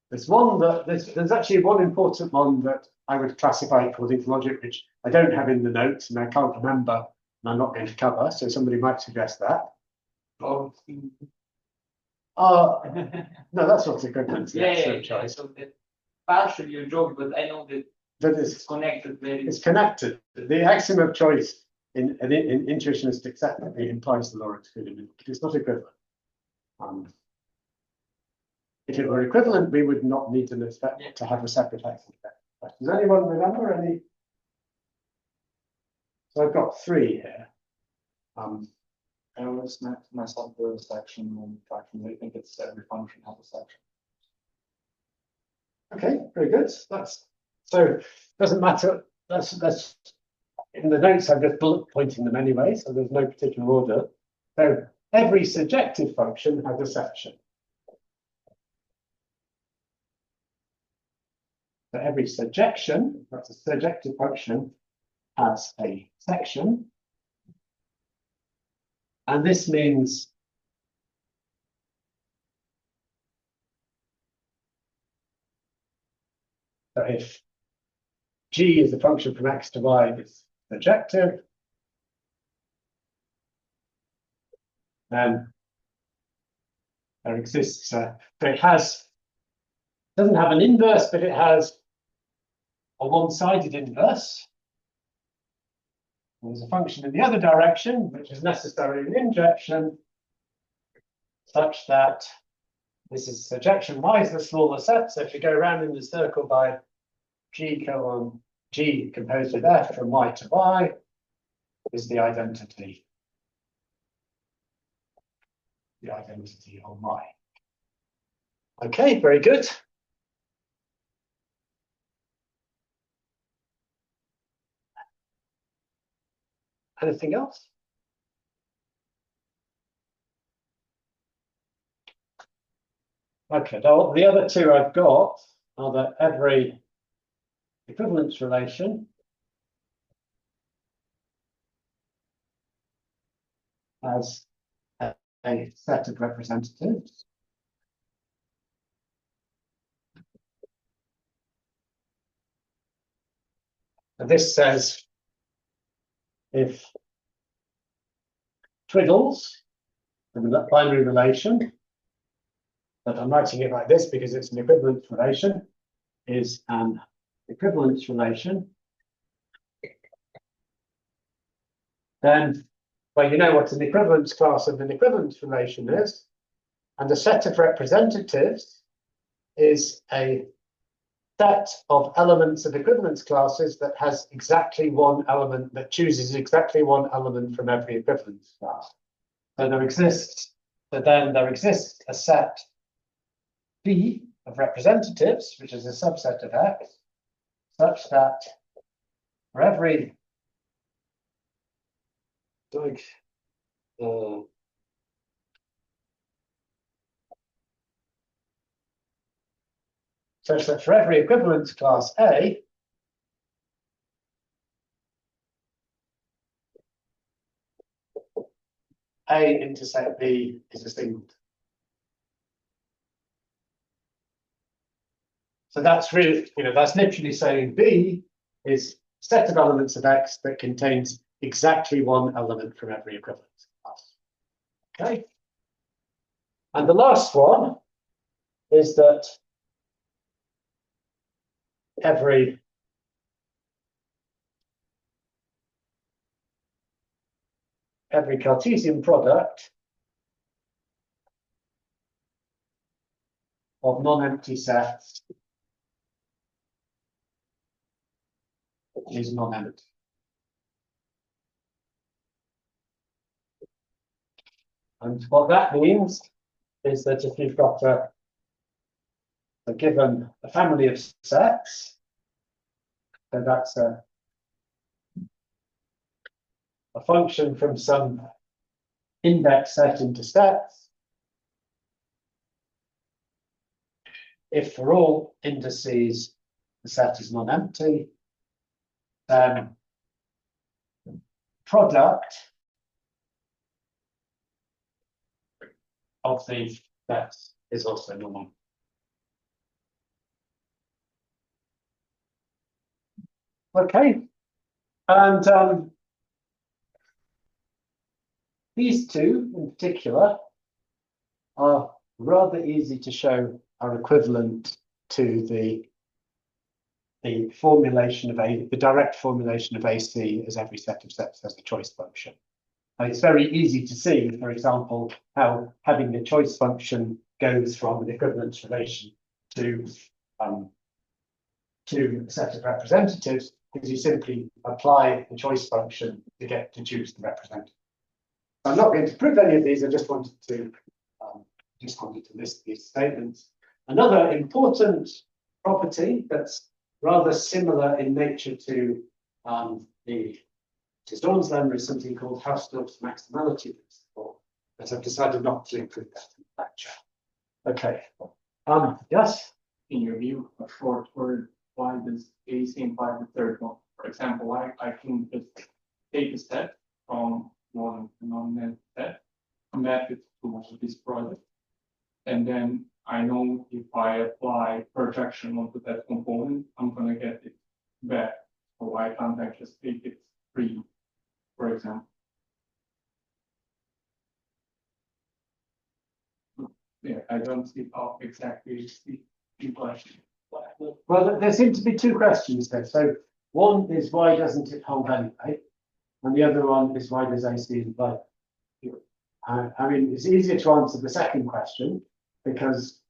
There's one that there's actually one important one that I would classify according to logic, which I don't have in the notes and I can't remember and I'm not going to cover. So somebody might suggest that. Oh, no, that's not equivalent to the axiom of choice. So that partially your joke, but I know that It's connected very. It's connected. The axiom of choice in intuitionistic set implies the law of exclusion. It's not equivalent. If it were equivalent, we would not need to have a separate axiom. Does anyone remember any? So I've got three here. I always met myself with a section and fraction. I think it's every function has a section. Okay, very good. So doesn't matter. That's in the notes. I'm just bullet pointing them anyway, so there's no particular order. So every surjective function has a section. So every surjection, that's a surjective function, has a section. And this means that if g is a function from x to y, it's surjective, then there exists, so it doesn't have an inverse, but it has a one-sided inverse. There's a function in the other direction, which is necessarily an injection, such that this is surjection y is the smaller set. So if you go around in the circle by g composed with f from y to y is the identity. The identity on y. Okay, very good. Anything else? Okay, now the other two I've got are that every equivalence relation has a set of representatives. And this says if twiddles, the binary relation, but I'm writing it like this because it's an equivalence relation, is an equivalence relation, then, well, you know what an equivalence class of an equivalence relation is, and the set of representatives is a set of elements of equivalence classes that has exactly one element, that chooses exactly one element from every equivalence class. So there exists a set B of representatives, which is a subset of X, such that for every such that for every equivalence class A, A intersect B is a singlet. So that's really, that's literally saying B is a set of elements of X that contains exactly one element from every equivalence class. Okay. And the last one is that every Cartesian product of non-empty sets is non-empty. And what that means is that if you've got a given a family of sets, so that's a function from some index set into sets. If for all indices the set is non-empty, then product of the sets is also normal. Okay, and these two in particular are rather easy to show are equivalent to the formulation of the direct formulation of AC as every set of sets has a choice function. And it's very easy to see, for example, how having the choice function goes from an equivalence relation to a set of representatives, because you simply apply the choice function to choose the representative. I'm not going to prove any of these. I just wanted to list these statements. Another important property that's rather similar in nature to Zorn's lemma is something called Hausdorff's maximality principle, but I've decided not to include that in the lecture. Okay. Yes. In your view, a short word, why does AC imply the third one? For example, I can just take a set from one non-net set, map it to this product, and then I know if I apply projection onto that component, I'm going to get it back. So why can't I just take it free, for example? Yeah, I don't see how exactly the question. Well, there seem to be two questions there. So one is why doesn't it hold anyway? And the other one is why does AC imply? I mean, it's easier to answer the second question because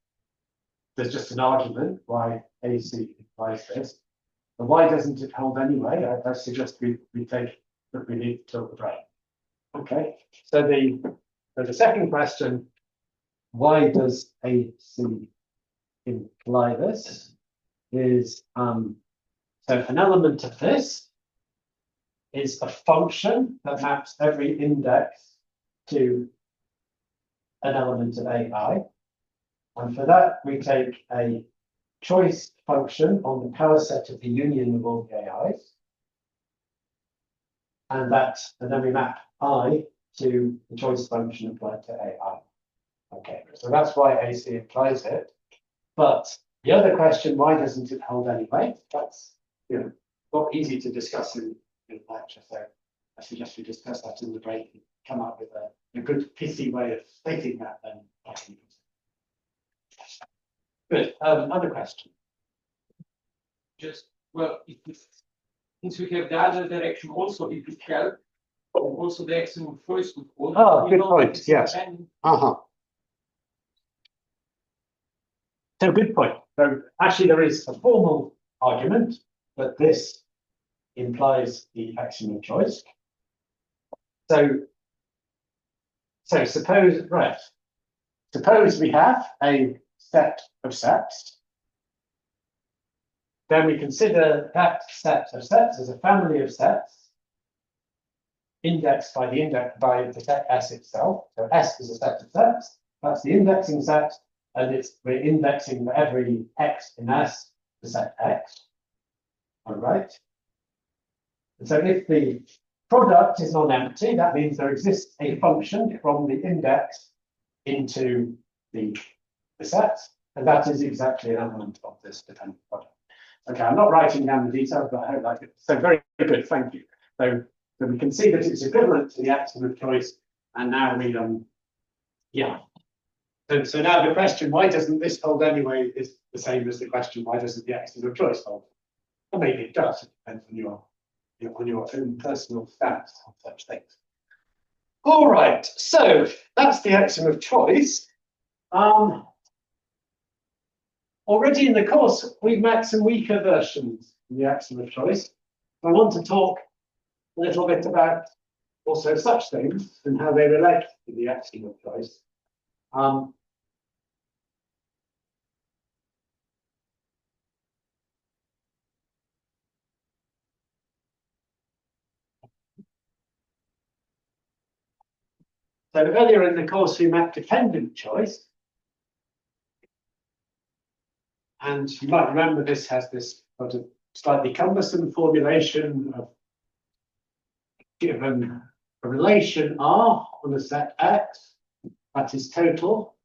there's just an argument why AC implies this. But why doesn't it hold anyway? I suggest we need to tilt the brain. Okay, so the second question, why does AC imply this? Is so an element of this is a function that maps every index to an element of AI. And for that, we take a choice function on the power set of the union of all the AIs. And then we map I to the choice function applied to AI. Okay, so that's why AC implies it. But the other question, why doesn't it hold anyway? That's not easy to discuss in lecture. So I suggest we discuss that in the break and come up with a good pithy way of stating that then. Good. Another question. Just, well, since we have the other direction also, if it helps, also the axiom of choice would hold. Oh, good point. Yes. So good point. So actually there is a formal argument that this implies the axiom of choice. So suppose we have a set of sets. Then we consider that set of sets as a family of sets indexed by the set S itself. So S is a set of sets. That's the indexing set, and we're indexing for every X in S, the set X. All right. And so if the product is non-empty, that means there exists a function from the index into the set, and that is exactly an element of this dependent product. Okay, I'm not writing down the details, but I hope like it. So very good, thank you. So we can see that it's equivalent to the axiom of choice, and now we So now the question, why doesn't this hold anyway, is the same as the question, why doesn't the axiom of choice hold? Well, maybe it does. It depends on your own personal stance on such things. All right, so that's the axiom of choice. Already in the course, we've met some weaker versions of the axiom of choice. I want to talk a little bit about also such things and how they relate to the axiom of choice. So earlier in the course, we met dependent choice. And you might remember this has this sort of slightly cumbersome formulation of given a relation R on a set X, that is total.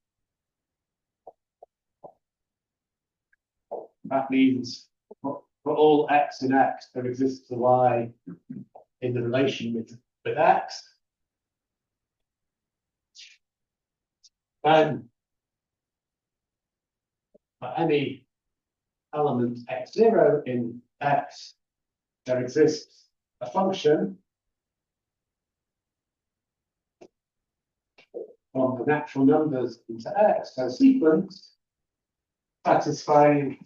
That means for all x in x, there exists a y in the relation with x. Then for any element x0 in x, there exists a function from the natural numbers into x, so sequence satisfying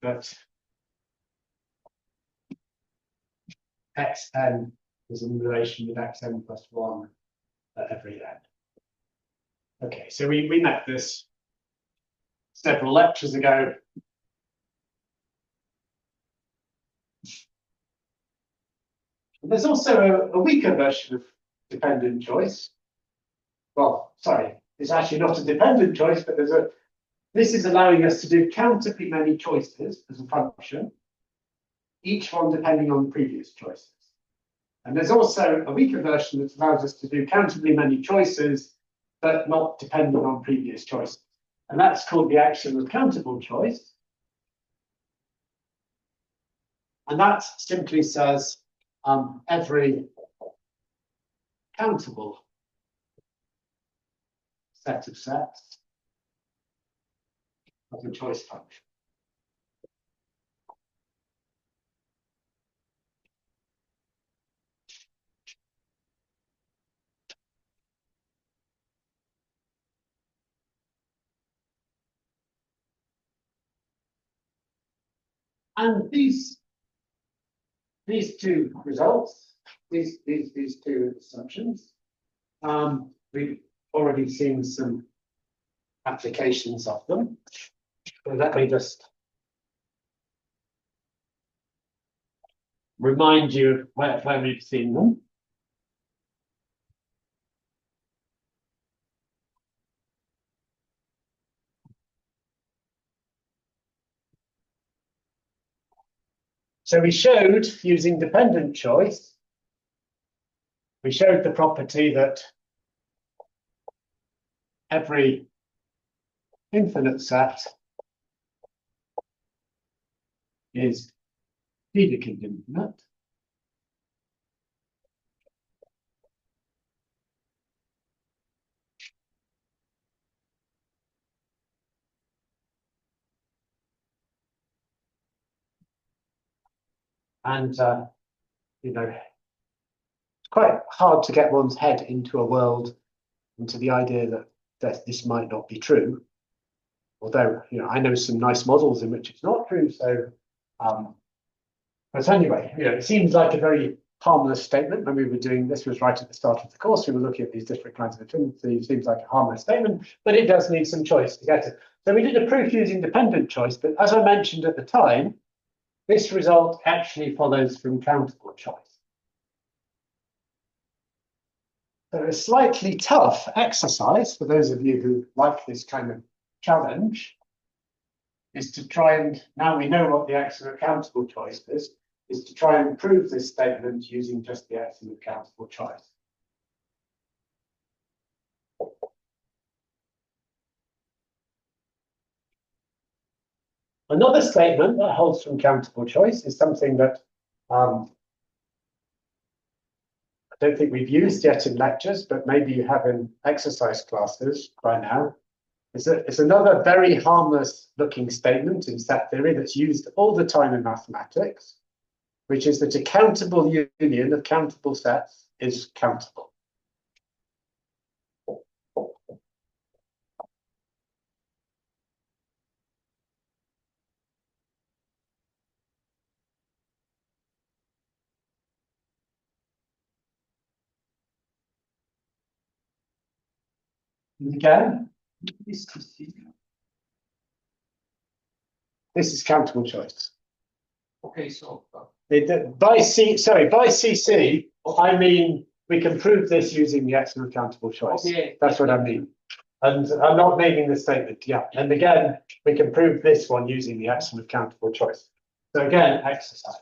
that xn is in relation with xn plus 1 at every n. Okay, so we met this several lectures ago. There's also a weaker version of dependent choice. Well, sorry, it's actually not a dependent choice, but this is allowing us to do countably many choices as a function, each one depending on the previous choices. And there's also a weaker version that allows us to do countably many choices, but not depending on previous choices. And that's called the axiom of countable choice. And that simply says every countable set of sets of a choice function. And these two results, these two assumptions, we've already seen some applications of them. So let me just remind you where we've seen them. So we showed, using dependent choice, we showed the property that every infinite set is Dedekind infinite. And, you know, it's quite hard to get one's head into a world, into the idea that this might not be true. Although, you know, I know some nice models in which it's not true. So, but anyway, you know, it seems like a very harmless statement. When we were doing this, was right at the start of the course. We were looking at these different kinds of affinity. It seems like a harmless statement, but it does need some choice to get it. So we did a proof using dependent choice, but as I mentioned at the time, this result actually follows from countable choice. So a slightly tough exercise for those of you who like this kind of challenge is to try and, now we know what the axiom of countable choice is to try and prove this statement using just the axiom of countable choice. Another statement that holds from countable choice is something that I don't think we've used yet in lectures, but maybe you have in exercise classes by now. It's another very harmless looking statement in set theory that's used all the time in mathematics, which is that a countable union of countable sets is countable. And again, this is countable choice. Okay, so By CC, I mean we can prove this using the axiom of countable choice. okay, That's what I mean. And I'm not making the statement, yeah. And again, we can prove this one using the axiom of countable choice. So again, exercise.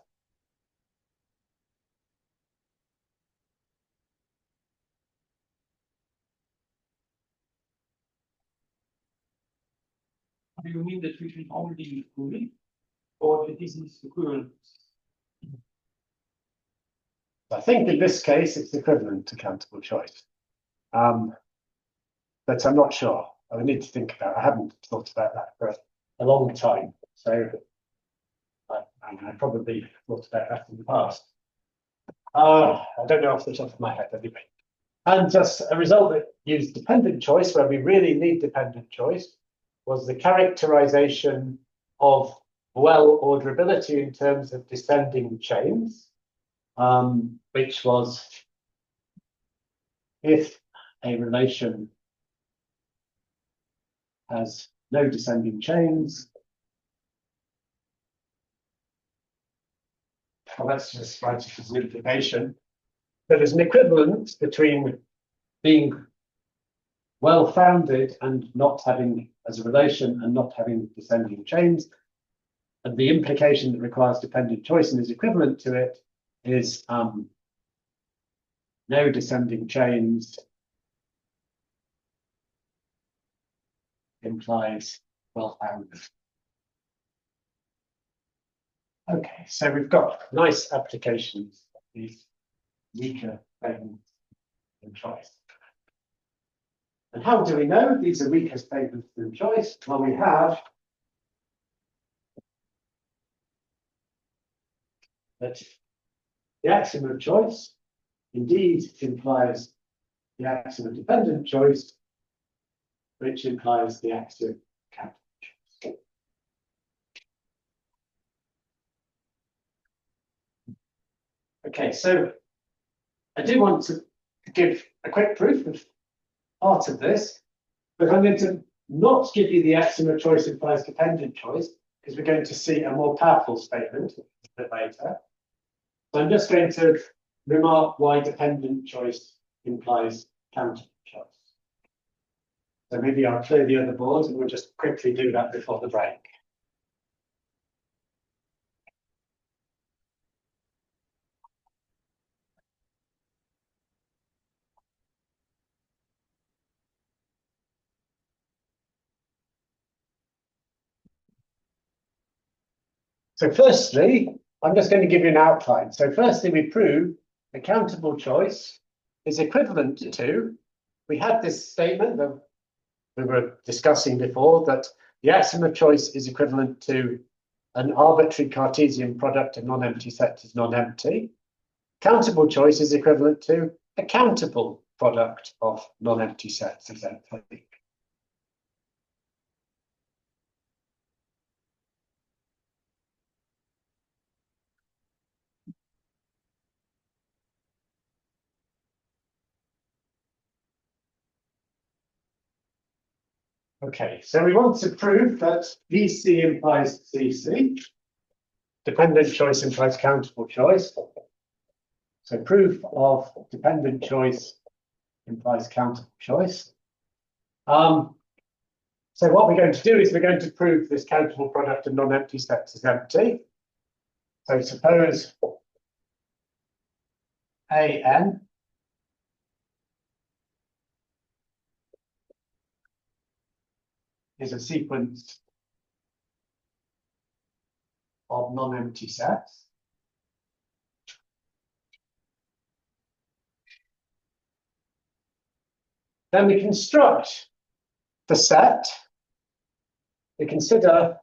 do you mean that we can only include it, or that this is equivalent? I think in this case it's equivalent to countable choice. But I'm not sure. I would need to think about it. I haven't thought about that for a long time. So I probably thought about that in the past. I don't know off the top of my head anyway. And just a result that used dependent choice, where we really need dependent choice, was the characterization of well-orderability in terms of descending chains, which was if a relation has no descending chains. Well, let's just write it as an implication. But there's an equivalence between being well-founded and not having as a relation and not having descending chains. And the implication that requires dependent choice and is equivalent to it is no descending chains implies well-founded. Okay, so we've got nice applications of these weaker statements than choice. And how do we know these are weaker statements than choice? Well, we have that the axiom of choice indeed implies the axiom of dependent choice, which implies the axiom of countable choice. Okay, so I do want to give a quick proof of part of this, but I'm going to not give you the axiom of choice implies dependent choice, because we're going to see a more powerful statement a bit later. So I'm just going to remark why dependent choice implies countable choice. So maybe I'll clear the other boards and we'll just quickly do that before the break. So firstly, I'm just going to give you an outline. So firstly, we prove the countable choice is equivalent to, we had this statement that we were discussing before, that the axiom of choice is equivalent to an arbitrary Cartesian product of non-empty sets is non-empty. Countable choice is equivalent to a countable product of non-empty sets is empty. Okay, so we want to prove that VC implies CC. Dependent choice implies countable choice. So proof of dependent choice implies countable choice. So what we're going to do is we're going to prove this countable product of non-empty sets is empty. So suppose AN is a sequence of non-empty sets. Then we construct the set. We consider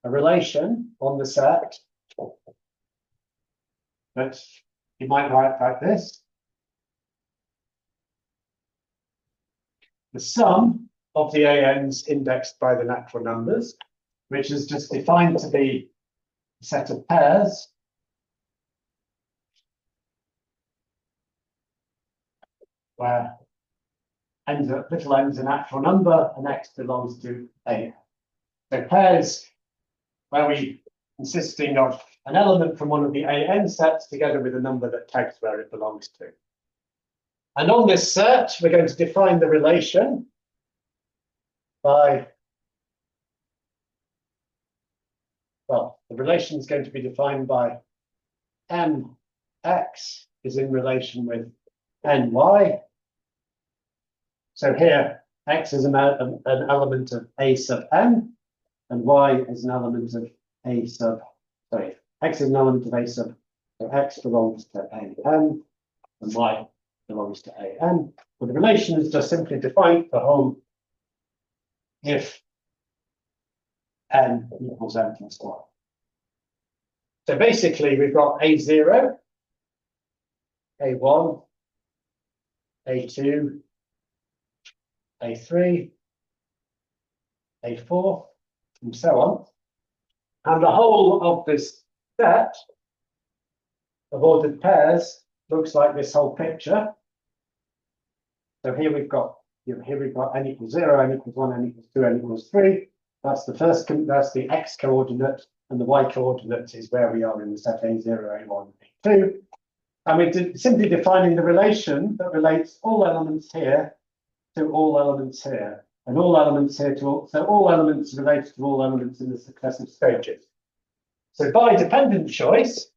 a relation on the set that you might write like this. The sum of the ANs indexed by the natural numbers, which is just defined to be a set of pairs where little n is a natural number and x belongs to A. So pairs where we consisting of an element from one of the AN sets together with a number that tags where it belongs to. And on this set, we're going to define the relation by, well, the relation is going to be defined by mx is in relation with ny. So here, X is an element of A sub n, and Y is an element of A sub, sorry, X is an element of A sub, so X belongs to A n, and Y belongs to A n. But the relation is just simply defined for home if n equals n plus 1. So basically, we've got A0, A1, A2, A3, A4, and so on. And the whole of this set of ordered pairs looks like this whole picture. So here we've got n equals 0, n equals 1, n equals 2, n equals 3. That's the first, that's the x coordinate, and the y coordinate is where we are in the set A0, A1, A2. And we're simply defining the relation that relates all elements here to all elements here, and all elements here to all, so all elements related to all elements in the successive stages. So by dependent choice,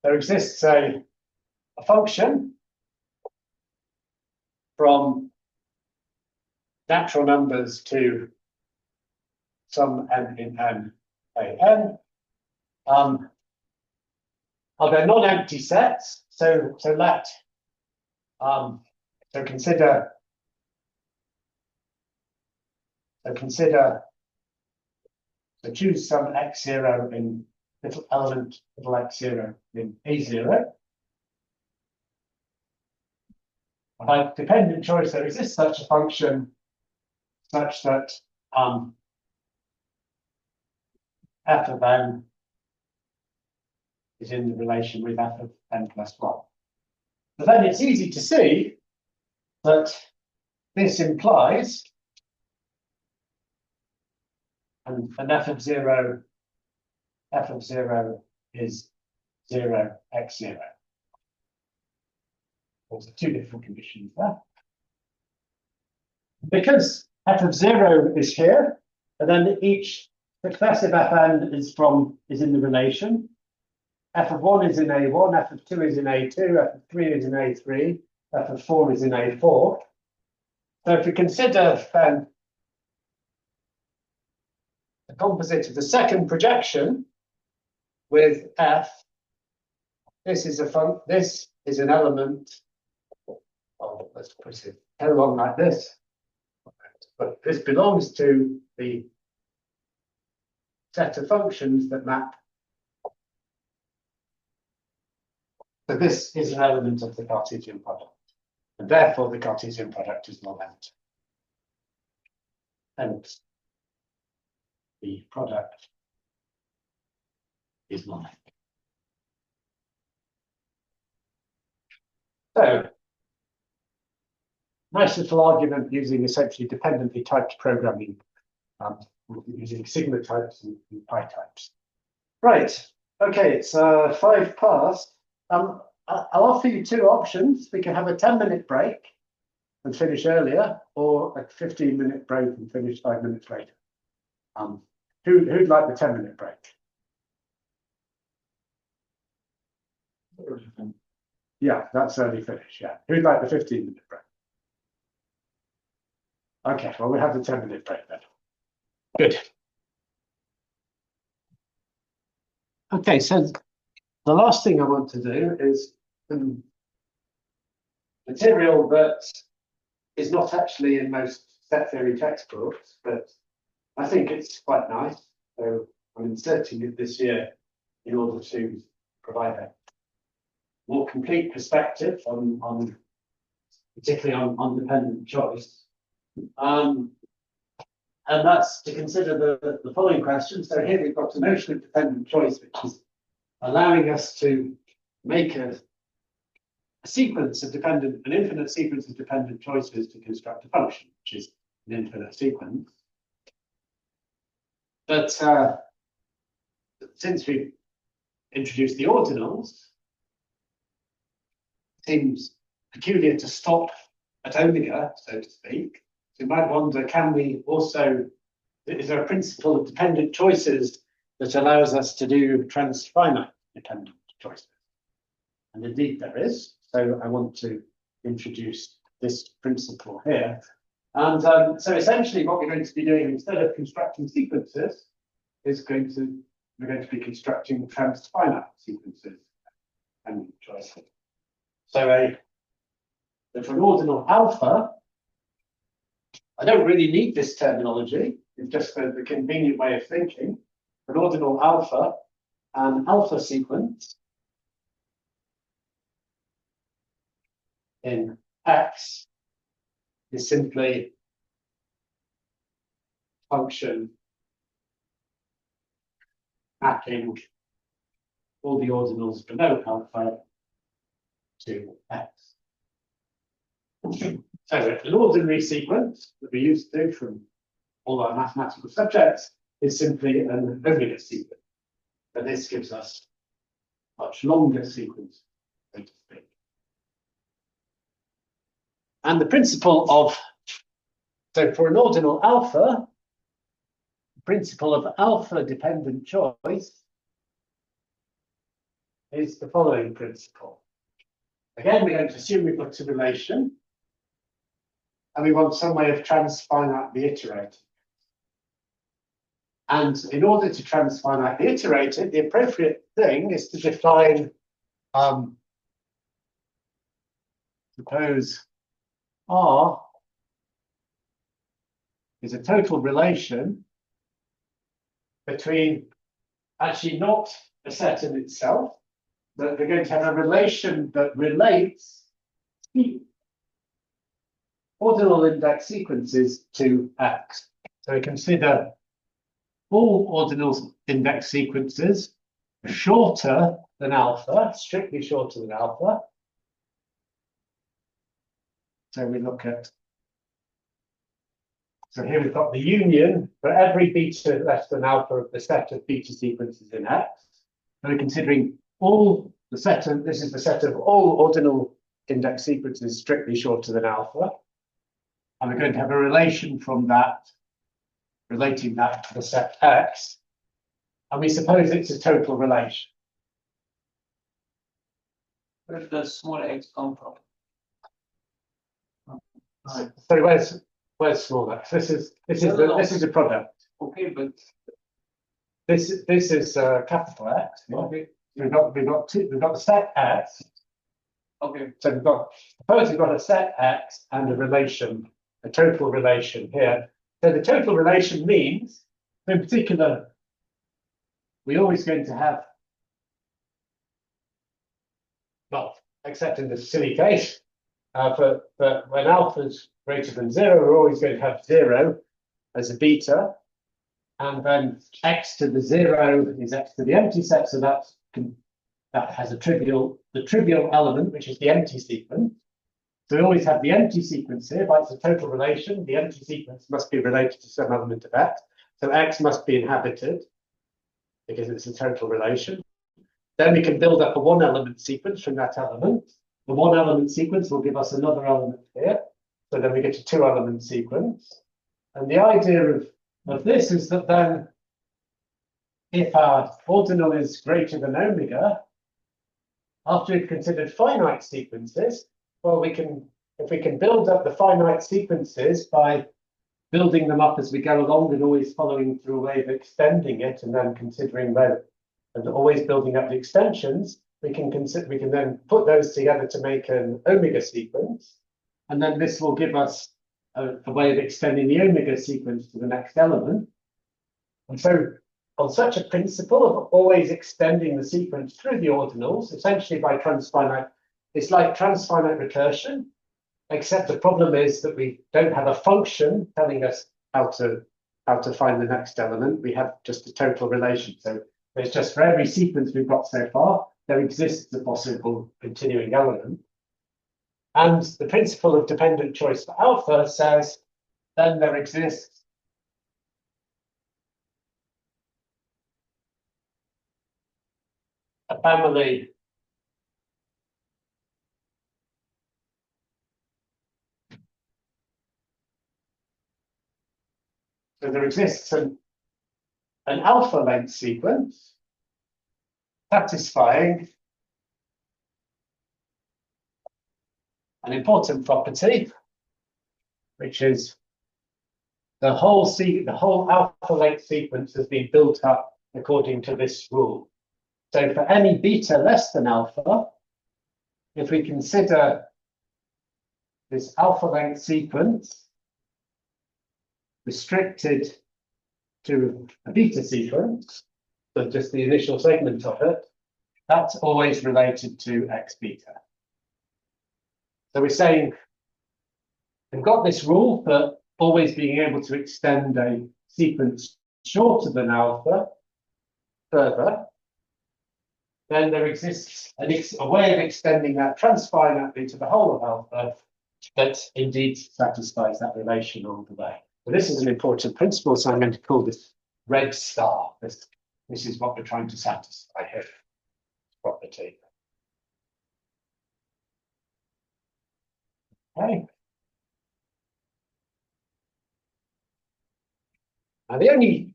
there exists a function from natural numbers to some n in n a n. Are there non-empty sets? So consider choose some x0 in little element little x0 in A0. By dependent choice, there exists such a function such that f of n is in the relation with f of n plus 1. But then it's easy to see that this implies an f of 0 is 0 x0. There's two different conditions there. Because f of 0 is here, and then each successive fn is in the relation. F of 1 is in A1, f of 2 is in A2, f of 3 is in A3, f of 4 is in A4. So if we consider then the composite of the second projection with f, this is an element. Oh, let's put it along like this. But this belongs to the set of functions that map. So this is an element of the Cartesian product, and therefore the Cartesian product is non-empty. Hence, the product is non-empty. So, nice little argument using essentially dependently typed programming, using sigma types and pi types. Right. Okay, it's 5 past. I'll offer you two options. We can have a 10-minute break and finish earlier, or a 15-minute break and finish 5 minutes later. Who'd like the 10-minute break? Yeah, that's early finish. Yeah. Who'd like the 15-minute break? Okay, well, we have the 10-minute break then. Good. Okay, so the last thing I want to do is material that is not actually in most set theory textbooks, but I think it's quite nice. So I'm inserting it this year in order to provide a more complete perspective on particularly on dependent choice. And that's to consider the following question. So here we've got a notion of dependent choice, which is allowing us to make a sequence of an infinite sequence of dependent choices to construct a function, which is an infinite sequence. But since we've introduced the ordinals, it seems peculiar to stop at omega, so to speak. So you might wonder, is there a principle of dependent choices that allows us to do transfinite dependent choices? And indeed there is. So I want to introduce this principle here. And so essentially what we're going to be doing instead of constructing sequences is we're going to be constructing transfinite sequences. And so for an ordinal alpha, I don't really need this terminology. It's just the convenient way of thinking. An ordinal alpha, an alpha sequence in X is simply function mapping all the ordinals below alpha to X. So an ordinary sequence that we used to from all our mathematical subjects is simply an omega sequence. But this gives us much longer sequence, so to speak. And the principle of, so for an ordinal alpha, the principle of alpha dependent choice is the following principle. Again, we're going to assume we've got a relation, and we want some way of transfinitely iterating. And in order to transfinitely iterate it, the appropriate thing is to define, suppose R is a total relation between, actually not a set in itself, but we're going to have a relation that relates ordinal index sequences to X. So we consider all ordinal index sequences shorter than alpha, strictly shorter than alpha. So we look at, so here we've got the union for every beta less than alpha of the set of beta sequences in X. So we're considering all the set of, this is the set of all ordinal index sequences strictly shorter than alpha. And we're going to have a relation from that, relating that to the set X. And we suppose it's a total relation. Where does small x come from? So where's small x? This is a product. Okay, but This is capital X. okay, We've got the set X. okay, So suppose we've got a set X and a relation, a total relation here. So the total relation means, in particular, we're always going to have, well, except in this silly case, for when alpha is greater than 0, we're always going to have 0 as a beta. And then x to the 0 is x to the empty set, so that has the trivial element, which is the empty sequence. So we always have the empty sequence here, but it's a total relation. The empty sequence must be related to some element of x. So x must be inhabited because it's a total relation. Then we can build up a one-element sequence from that element. The one-element sequence will give us another element here. So then we get a two-element sequence. And the idea of this is that then if our ordinal is greater than omega, after we've considered finite sequences, well, if we can build up the finite sequences by building them up as we go along and always following through a way of extending it and then considering where, and always building up the extensions, we can then put those together to make an omega sequence. And then this will give us a way of extending the omega sequence to the next element. And so on such a principle of always extending the sequence through the ordinals, essentially by transfinite, it's like transfinite recursion, except the problem is that we don't have a function telling us how to find the next element. We have just a total relation. So it's just for every sequence we've got so far, there exists a possible continuing element. And the principle of dependent choice for alpha says then there exists a family so there exists an alpha length sequence satisfying an important property, which is the whole alpha length sequence has been built up according to this rule. So for any beta less than alpha, if we consider this alpha length sequence restricted to a beta sequence, so just the initial segment of it, that's always related to x beta. So we're saying we've got this rule for always being able to extend a sequence shorter than alpha further. Then there exists a way of extending that transfinitely to the whole of alpha that indeed satisfies that relation all the way. But this is an important principle, so I'm going to call this red star. This is what we're trying to satisfy here. Property. Okay. Now the only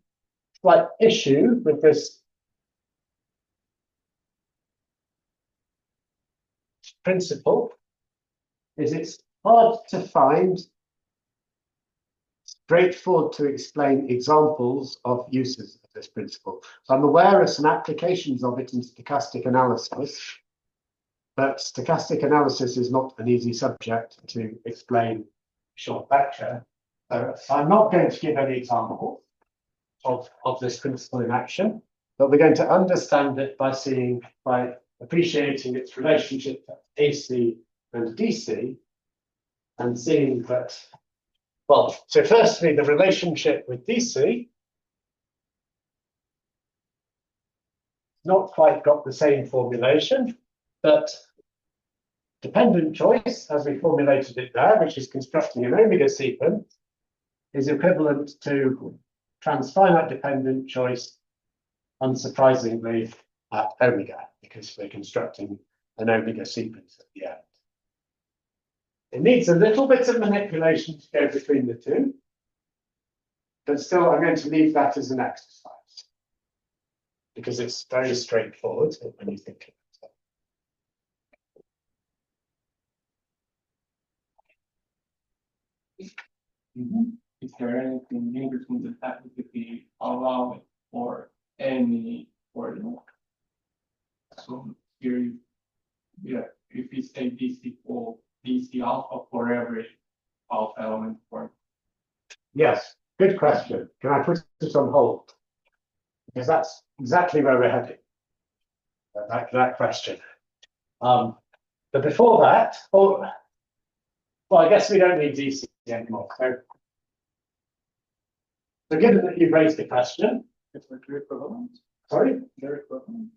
slight issue with this principle is it's hard to find straightforward to explain examples of uses of this principle. So I'm aware of some applications of it in stochastic analysis, but stochastic analysis is not an easy subject to explain short lecture. So I'm not going to give any examples of this principle in action, but we're going to understand it by appreciating its relationship to AC and DC and seeing that, well, so firstly, the relationship with DC not quite got the same formulation, but dependent choice, as we formulated it there, which is constructing an omega sequence, is equivalent to transfinite dependent choice, unsurprisingly, at omega, because we're constructing an omega sequence at the end. It needs a little bit of manipulation to go between the two, but still I'm going to leave that as an exercise, because it's very straightforward when you think about it. Is there anything in between the fact that we allow it for any ordinal? So here, yeah, if we say DC for DC alpha for every alpha element for. Yes, good question. Can I put this on hold? Because that's exactly where we're heading. That question. But before that, well, I guess we don't need DC anymore. So given that you've raised the question, It's like equivalent. sorry? They're equivalent.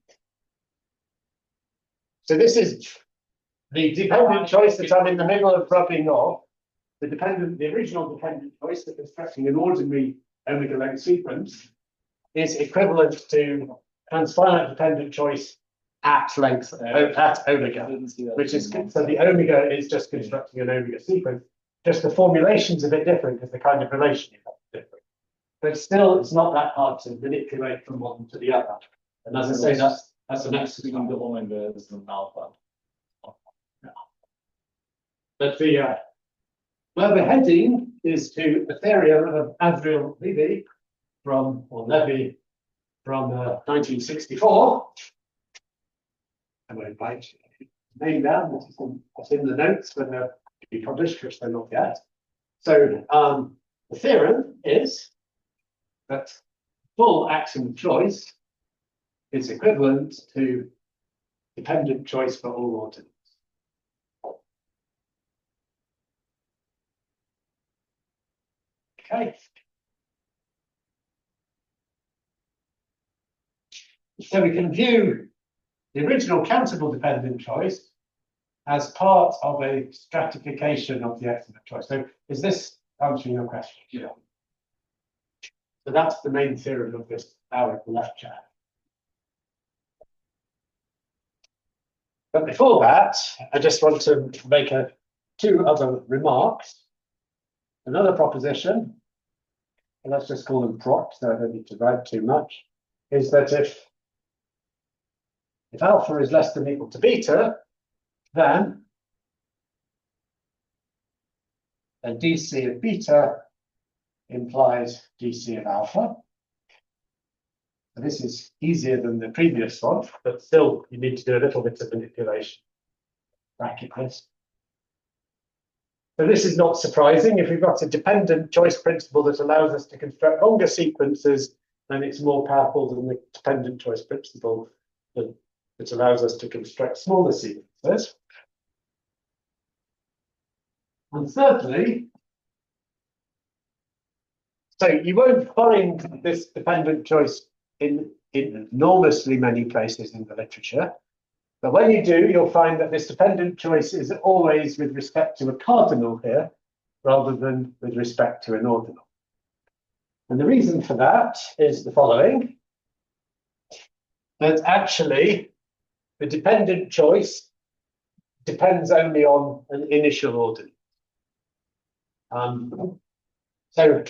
So this is the dependent choice that I'm in the middle of rubbing off. The original dependent choice that constructing an ordinary omega length sequence is equivalent to transfinite dependent choice at length at omega, which is so the omega is just constructing an omega sequence. Just the formulation's a bit different because the kind of relation is different. But still, it's not that hard to manipulate from one to the other. And as I say, that's an excellent the omega is an alpha. But where we're heading is to a theorem of Levy from 1964. I won't write his name down. That's in the notes when they're to be published, which they're not yet. So the theorem is that full axiom choice is equivalent to dependent choice for all ordinals. Okay. So we can view the original countable dependent choice as part of a stratification of the estimate choice. So is this answering your question? Yeah. So that's the main theorem of this hour lecture. But before that, I just want to make two other remarks. Another proposition, and let's just call them props, so I don't need to write too much, is that if alpha is less than or equal to beta, then then DC of beta implies DC of alpha. So this is easier than the previous one, but still you need to do a little bit of manipulation. Bracket this. So this is not surprising. If we've got a dependent choice principle that allows us to construct longer sequences, then it's more powerful than the dependent choice principle that allows us to construct smaller sequences. And thirdly, so you won't find this dependent choice in enormously many places in the literature. But when you do, you'll find that this dependent choice is always with respect to a cardinal here, rather than with respect to an ordinal. And the reason for that is the following, that actually the dependent choice depends only on an initial ordinal. So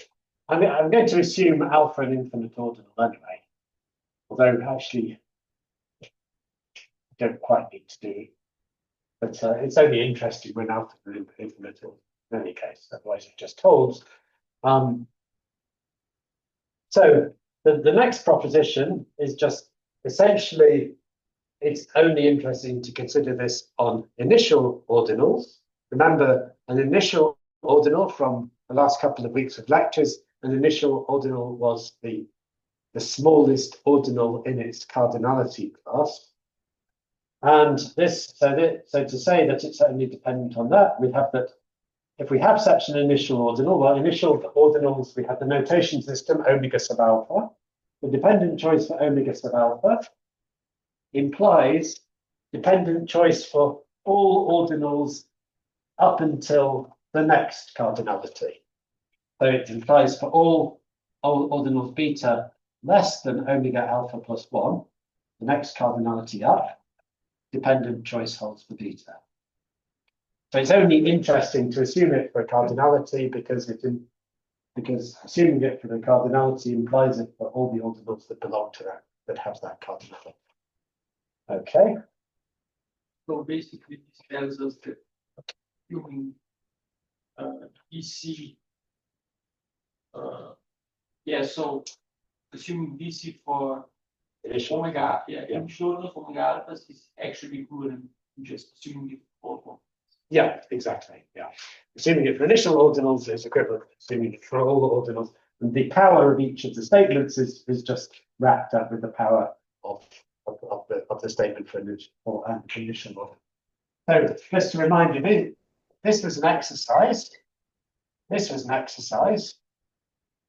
I'm going to assume alpha an infinite ordinal anyway, although actually I don't quite need to do it. But it's only interesting when alpha is an infinite ordinal in any case, otherwise it just holds. So the next proposition is just essentially, it's only interesting to consider this on initial ordinals. Remember, an initial ordinal from the last couple of weeks of lectures, an initial ordinal was the smallest ordinal in its cardinality class. And this, so to say that it's only dependent on that, we have that if we have such an initial ordinal, well, initial ordinals, we have the notation system omega sub alpha. The dependent choice for omega sub alpha implies dependent choice for all ordinals up until the next cardinality. So it implies for all ordinals beta less than omega alpha plus 1, the next cardinality up, dependent choice holds for beta. So it's only interesting to assume it for a cardinality because assuming it for the cardinality implies it for all the ordinals that belong to that, that have that cardinality. Okay. So basically, this tells us that assuming DC, so assuming DC for omega, initial for omega alpha is actually equivalent to just assuming it for. Yeah, exactly. Yeah. Assuming it for initial ordinals is equivalent to assuming it for all ordinals. And the power of each of the statements is just wrapped up with the power of the statement for initial ordinal. So just to remind you, this was an exercise. This was an exercise,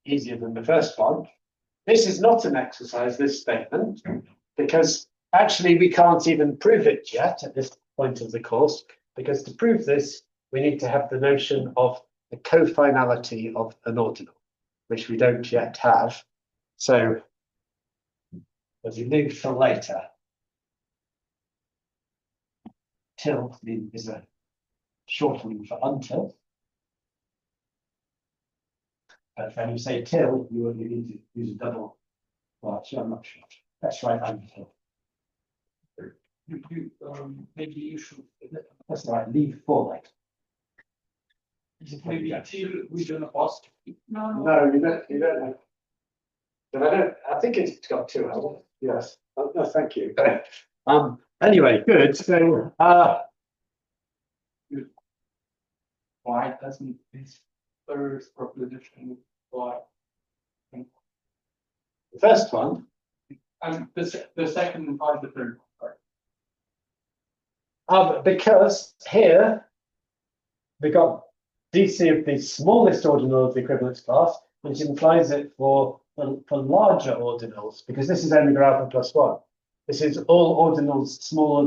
easier than the first one. This is not an exercise, this statement, because actually we can't even prove it yet at this point of the course, because to prove this, we need to have the notion of the cofinality of an ordinal, which we don't yet have. So, as we leave for later, till is a shortening for until. But when you say till, you need to use a double. Well, actually, I'm not sure. That's right, until. Maybe you should. That's right, leave for later. Maybe till we don't apostrophe. No, you don't have. But I think it's got two L's. Yes. No, thank you. Anyway, good. So Why doesn't this first proposition apply? the first one. And the second part of the third part. Because here we got DC of the smallest ordinal of the equivalence class, which implies it for larger ordinals, because this is omega alpha plus 1. This is all ordinals smaller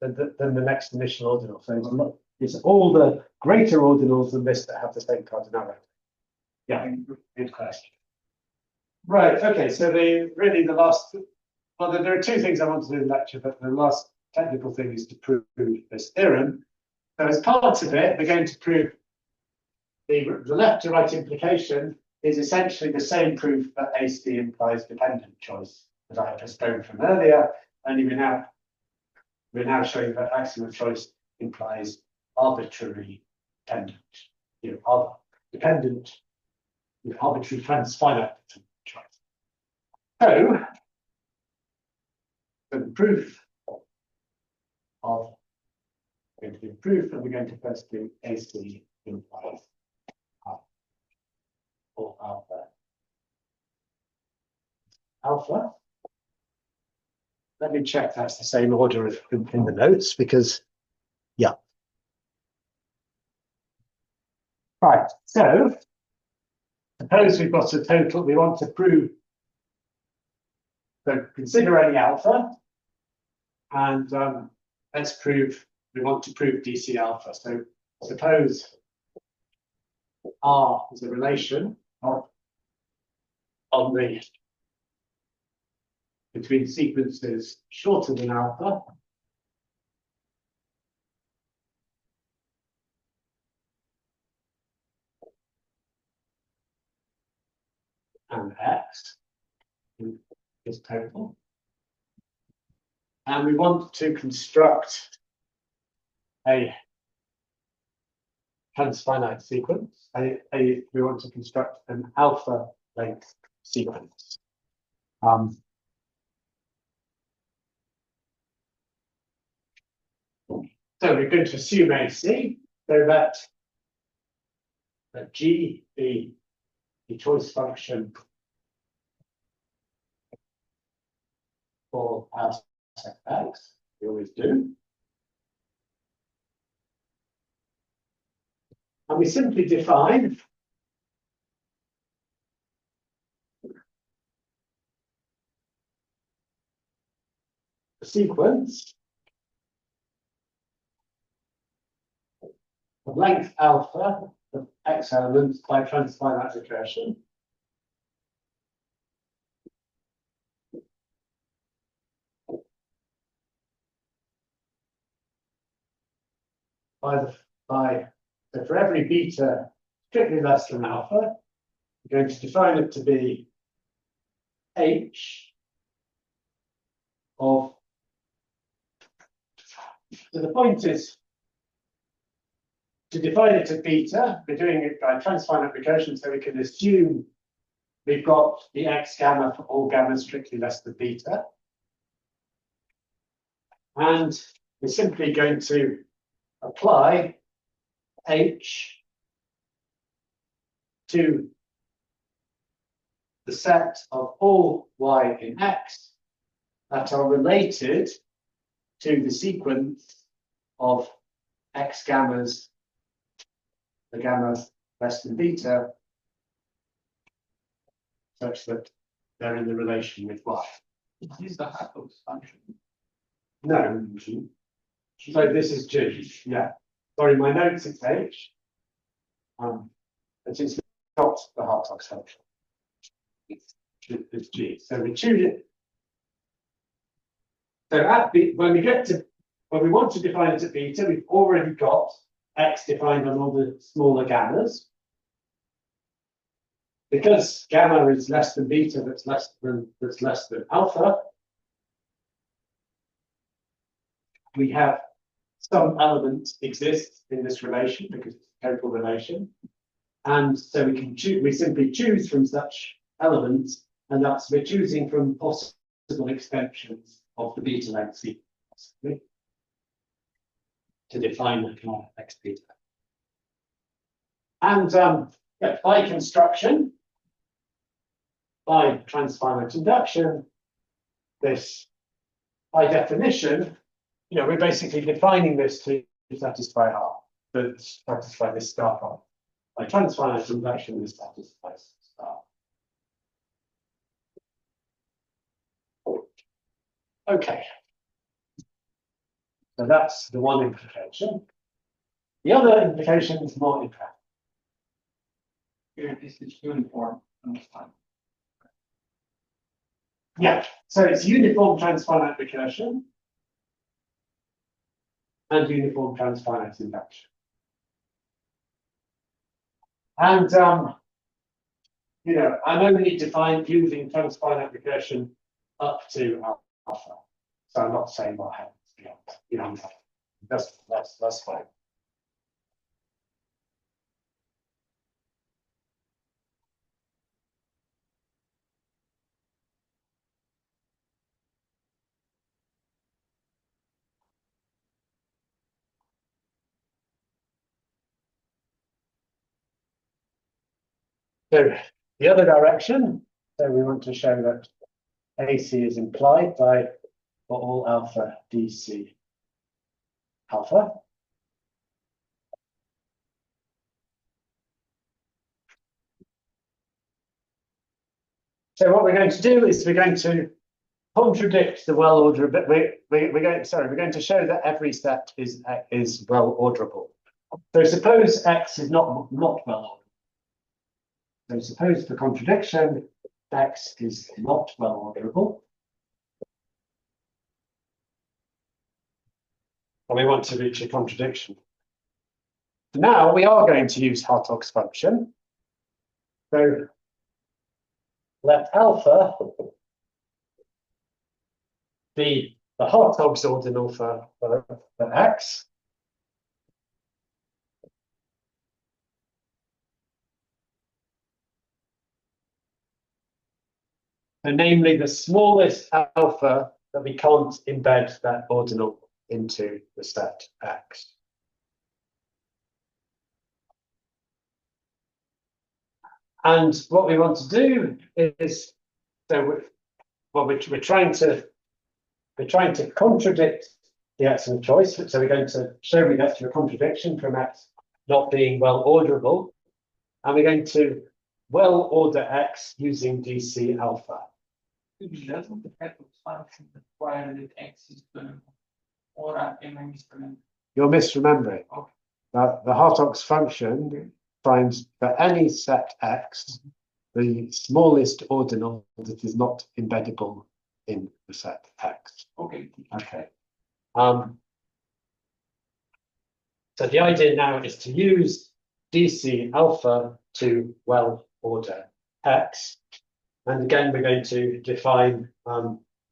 than the next initial ordinal. So it's all the greater ordinals than this that have the same cardinality. Yeah, good question. Right. Okay. So the last. Well, there are two things I want to do in the lecture, but the last technical thing is to prove this theorem. So as part of it, we're going to prove the left to right implication is essentially the same proof that AC implies dependent choice that I just shown from earlier. Only we're now showing that axiom of choice implies arbitrary dependence. are dependent, arbitrary transfinite. So, the proof of going to be proof, and we're going to first do AC implies or alpha. Let me check that's the same order in the notes, because yeah. Right, so suppose we've got a total, we want to prove, so consider any alpha, and let's prove, we want to prove DC alpha. So suppose R is a relation on the between sequences shorter than alpha and X is total. And we want to construct a transfinite sequence. We want to construct an alpha length sequence. So we're going to assume AC, so that G be the choice function for our set X. We always do. And we simply define the sequence of length alpha of X elements by transfinite recursion. So for every beta strictly less than alpha, we're going to define it to be H of, so the point is to define it at beta, we're doing it by transfinite recursion, so we can assume we've got the X gamma for all gammas strictly less than beta. And we're simply going to apply H to the set of all Y in X that are related to the sequence of X gammas, the gamma less than beta, such that they're in the relation with Y. Is the Hackles function? No. So this is G. Yeah. Sorry, my notes it's H. But it's not the Hartog function. It's G. So we choose it. So at B, when we want to define it at beta, we've already got X defined on all the smaller gammas. Because gamma is less than beta, that's less than alpha. We have some element exists in this relation because it's a total relation. And so we can choose, we simply choose from such elements, and we're choosing from possible extensions of the beta length sequence possibly, to define the kind of X beta. And yeah, by construction, by transfinite induction, this, by definition, we're basically defining this to satisfy R, to satisfy this star problem. By transfinite induction, this satisfies star. Okay. So that's the one implication. The other implication is more interesting. Here, this is uniform. Yeah, so it's uniform transfinite recursion and uniform transfinite induction. And I'm only defined using transfinite recursion up to alpha. So I'm not saying what happens beyond that. That's fine. So the other direction, so we want to show that AC is implied by for all alpha DC alpha. So what we're going to do is we're going to contradict the well-ordered. We're going to show that every set is well-orderable. So suppose X is not well-ordered. So suppose the contradiction X is not well-orderable. And we want to reach a contradiction. Now we are going to use Hartog's function. So let alpha be the Hartog's ordinal for X. And namely the smallest alpha that we can't embed that ordinal into the set X. And what we want to do is, so we're trying to contradict the axiom of choice. So we're going to show we get to a contradiction from X not being well orderable, and we're going to well order X using DC alpha. Doesn't the Hartog's function require that X is going, or am I misremembering? You're misremembering. Okay. The Hartog's function finds for any set X the smallest ordinal that is not embeddable in the set X. Okay. Okay. So the idea now is to use DC alpha to well order X. And again, we're going to define,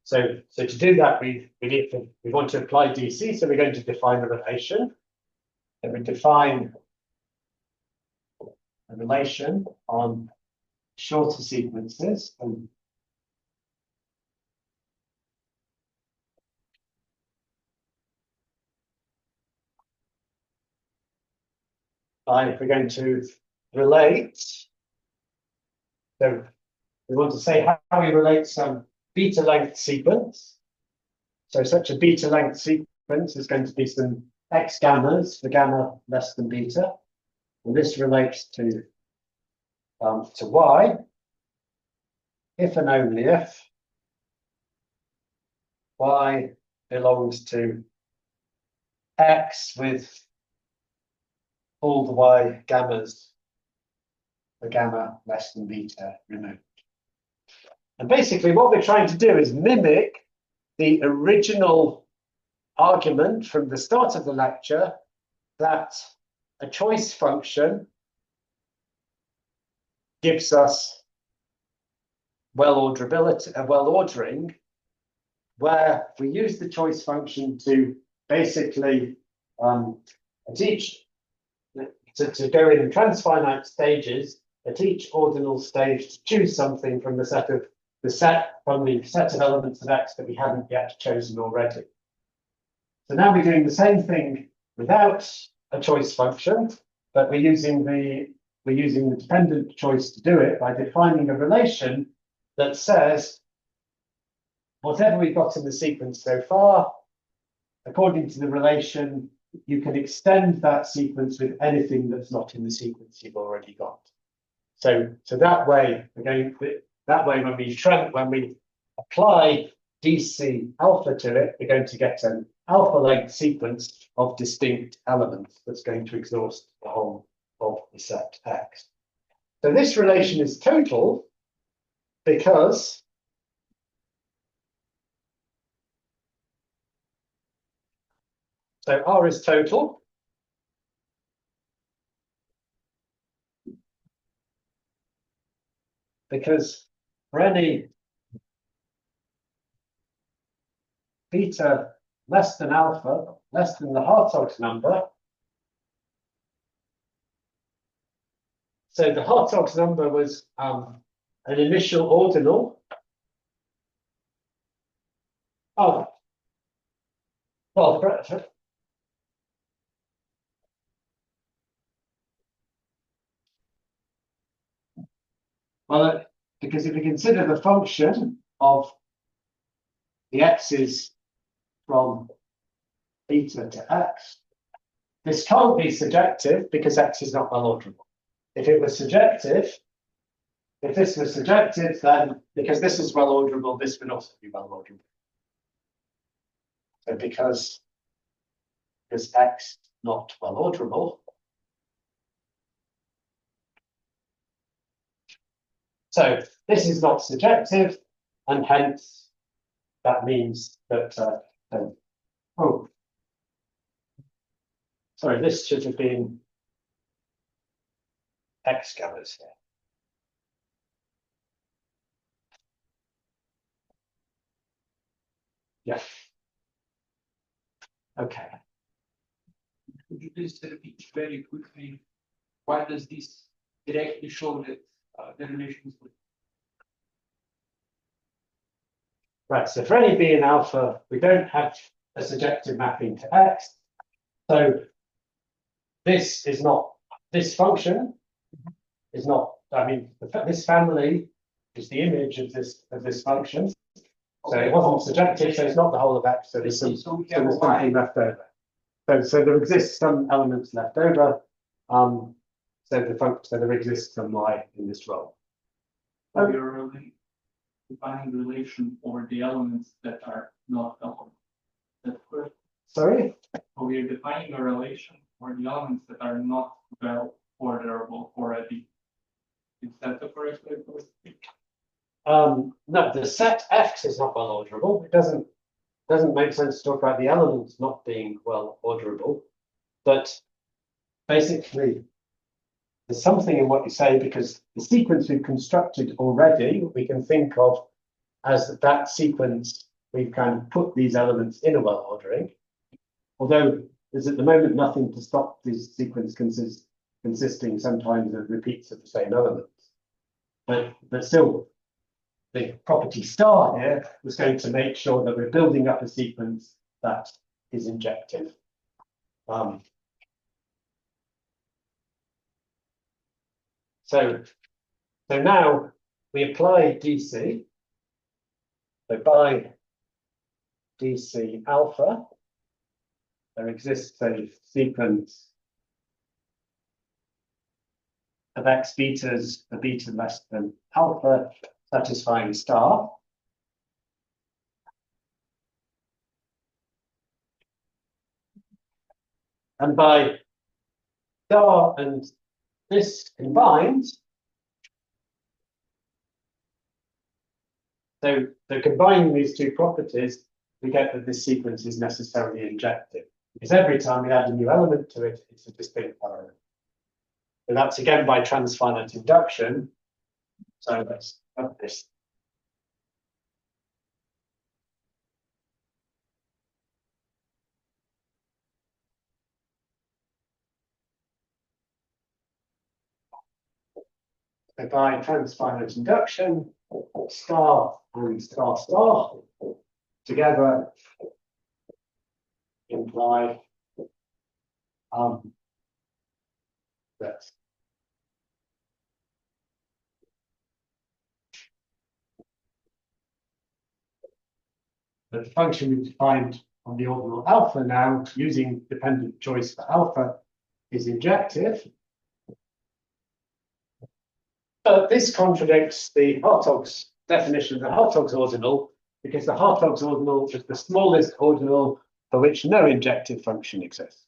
so to do that, we want to apply DC, so we're going to define a relation. And we define a relation on shorter sequences. And we're going to relate, so we want to say how we relate some beta length sequence. So such a beta length sequence is going to be some X gammas for gamma less than beta. And this relates to Y if and only if Y belongs to X with all the Y gammas for gamma less than beta removed. And basically what we're trying to do is mimic the original argument from the start of the lecture that a choice function gives us well-ordering, where we use the choice function to basically to go in transfinite stages at each ordinal stage to choose something from the set of elements of X that we haven't yet chosen already. So now we're doing the same thing without a choice function, but we're using the dependent choice to do it by defining a relation that says whatever we've got in the sequence so far, according to the relation, you can extend that sequence with anything that's not in the sequence you've already got. So that way, again, when we apply DC alpha to it, we're going to get an alpha length sequence of distinct elements that's going to exhaust the whole of the set X. So this relation is total because so R is total because for any beta less than alpha, less than the Hartog's number, so the Hartog's number was an initial ordinal of, well, Well, because if you consider the function of the x's from beta to x, this can't be surjective because x is not well orderable. If it was surjective, if this was surjective, then because this is well orderable, this would also be well orderable. So because x not well orderable, so this is not surjective, and hence that means that oh, sorry, this should have been x gathers here. Yeah. Okay. Could you please repeat very quickly, why does this directly show that the relations with Right, so for any b in alpha, we don't have a surjective mapping to x. So this is not, this function is not, I mean, this family is the image of this function. So it wasn't surjective, so it's not the whole of x, so there's something left over. So there exists some elements left over. So there exists some y in this role. we are really defining relation for the elements that are not element. That's correct. Sorry? So we are defining a relation for the elements that are not well orderable already. Is that the correct way to speak? No, the set x is not well orderable. It doesn't make sense to talk about the elements not being well orderable. But basically, there's something in what you say because the sequence we've constructed already, we can think of as that sequence, we've kind of put these elements in a well ordering. Although there's at the moment nothing to stop this sequence consisting sometimes of repeats of the same elements. But still, the property star here was going to make sure that we're building up a sequence that is injective. So now we apply DC. So by DC alpha, there exists a sequence of x betas, a beta less than alpha, satisfying star. And by star and this combined, so combining these two properties, we get that this sequence is necessarily injective. Because every time we add a new element to it, it's a distinct element. So that's again by transfinite induction. So let's have this. So by transfinite induction, star and star star together imply that the function we defined on the ordinal alpha now, using dependent choice for alpha, is injective. But this contradicts the Hartog's definition of the Hartog's ordinal, because the Hartog's ordinal is the smallest ordinal for which no injective function exists.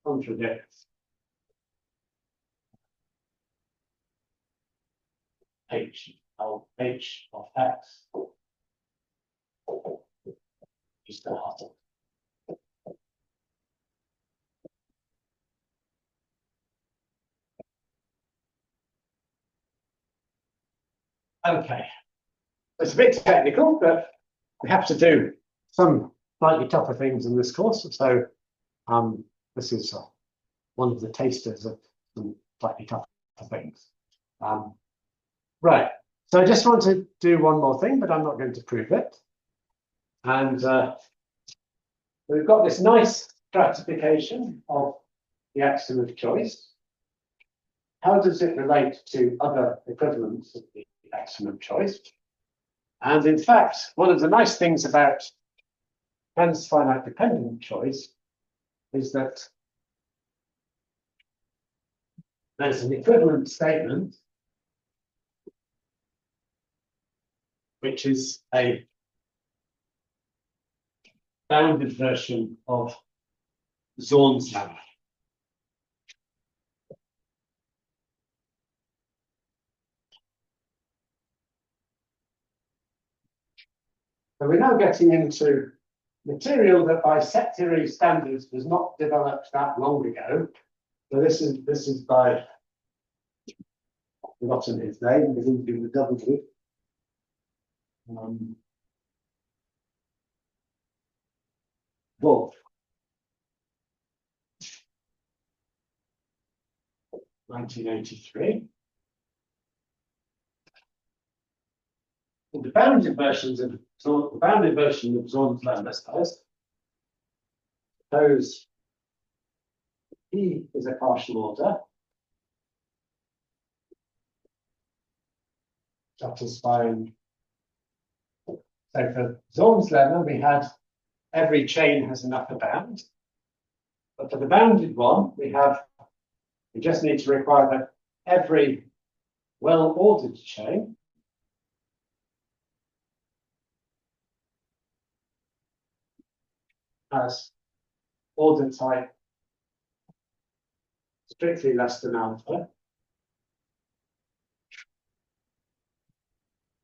Contradicts H of x is the Hartog. Okay, it's a bit technical, but we have to do some slightly tougher things in this course. So this is one of the tasters of some slightly tougher things. Right, so I just want to do one more thing, but I'm not going to prove it. And we've got this nice stratification of the axiom of choice. How does it relate to other equivalents of the axiom of choice? And in fact, one of the nice things about transfinite dependent choice is that there's an equivalent statement which is a bounded version of Zorn's lemma. So we're now getting into material that by set theory standards was not developed that long ago. So this is by, I've forgotten his name, begins with a W. Wolf. 1983. And the bounded version of Zorn's lemma, suppose P is a partial order satisfying. So for Zorn's lemma, we had every chain has an upper bound. But for the bounded one, we just need to require that every well-ordered chain has order type strictly less than alpha,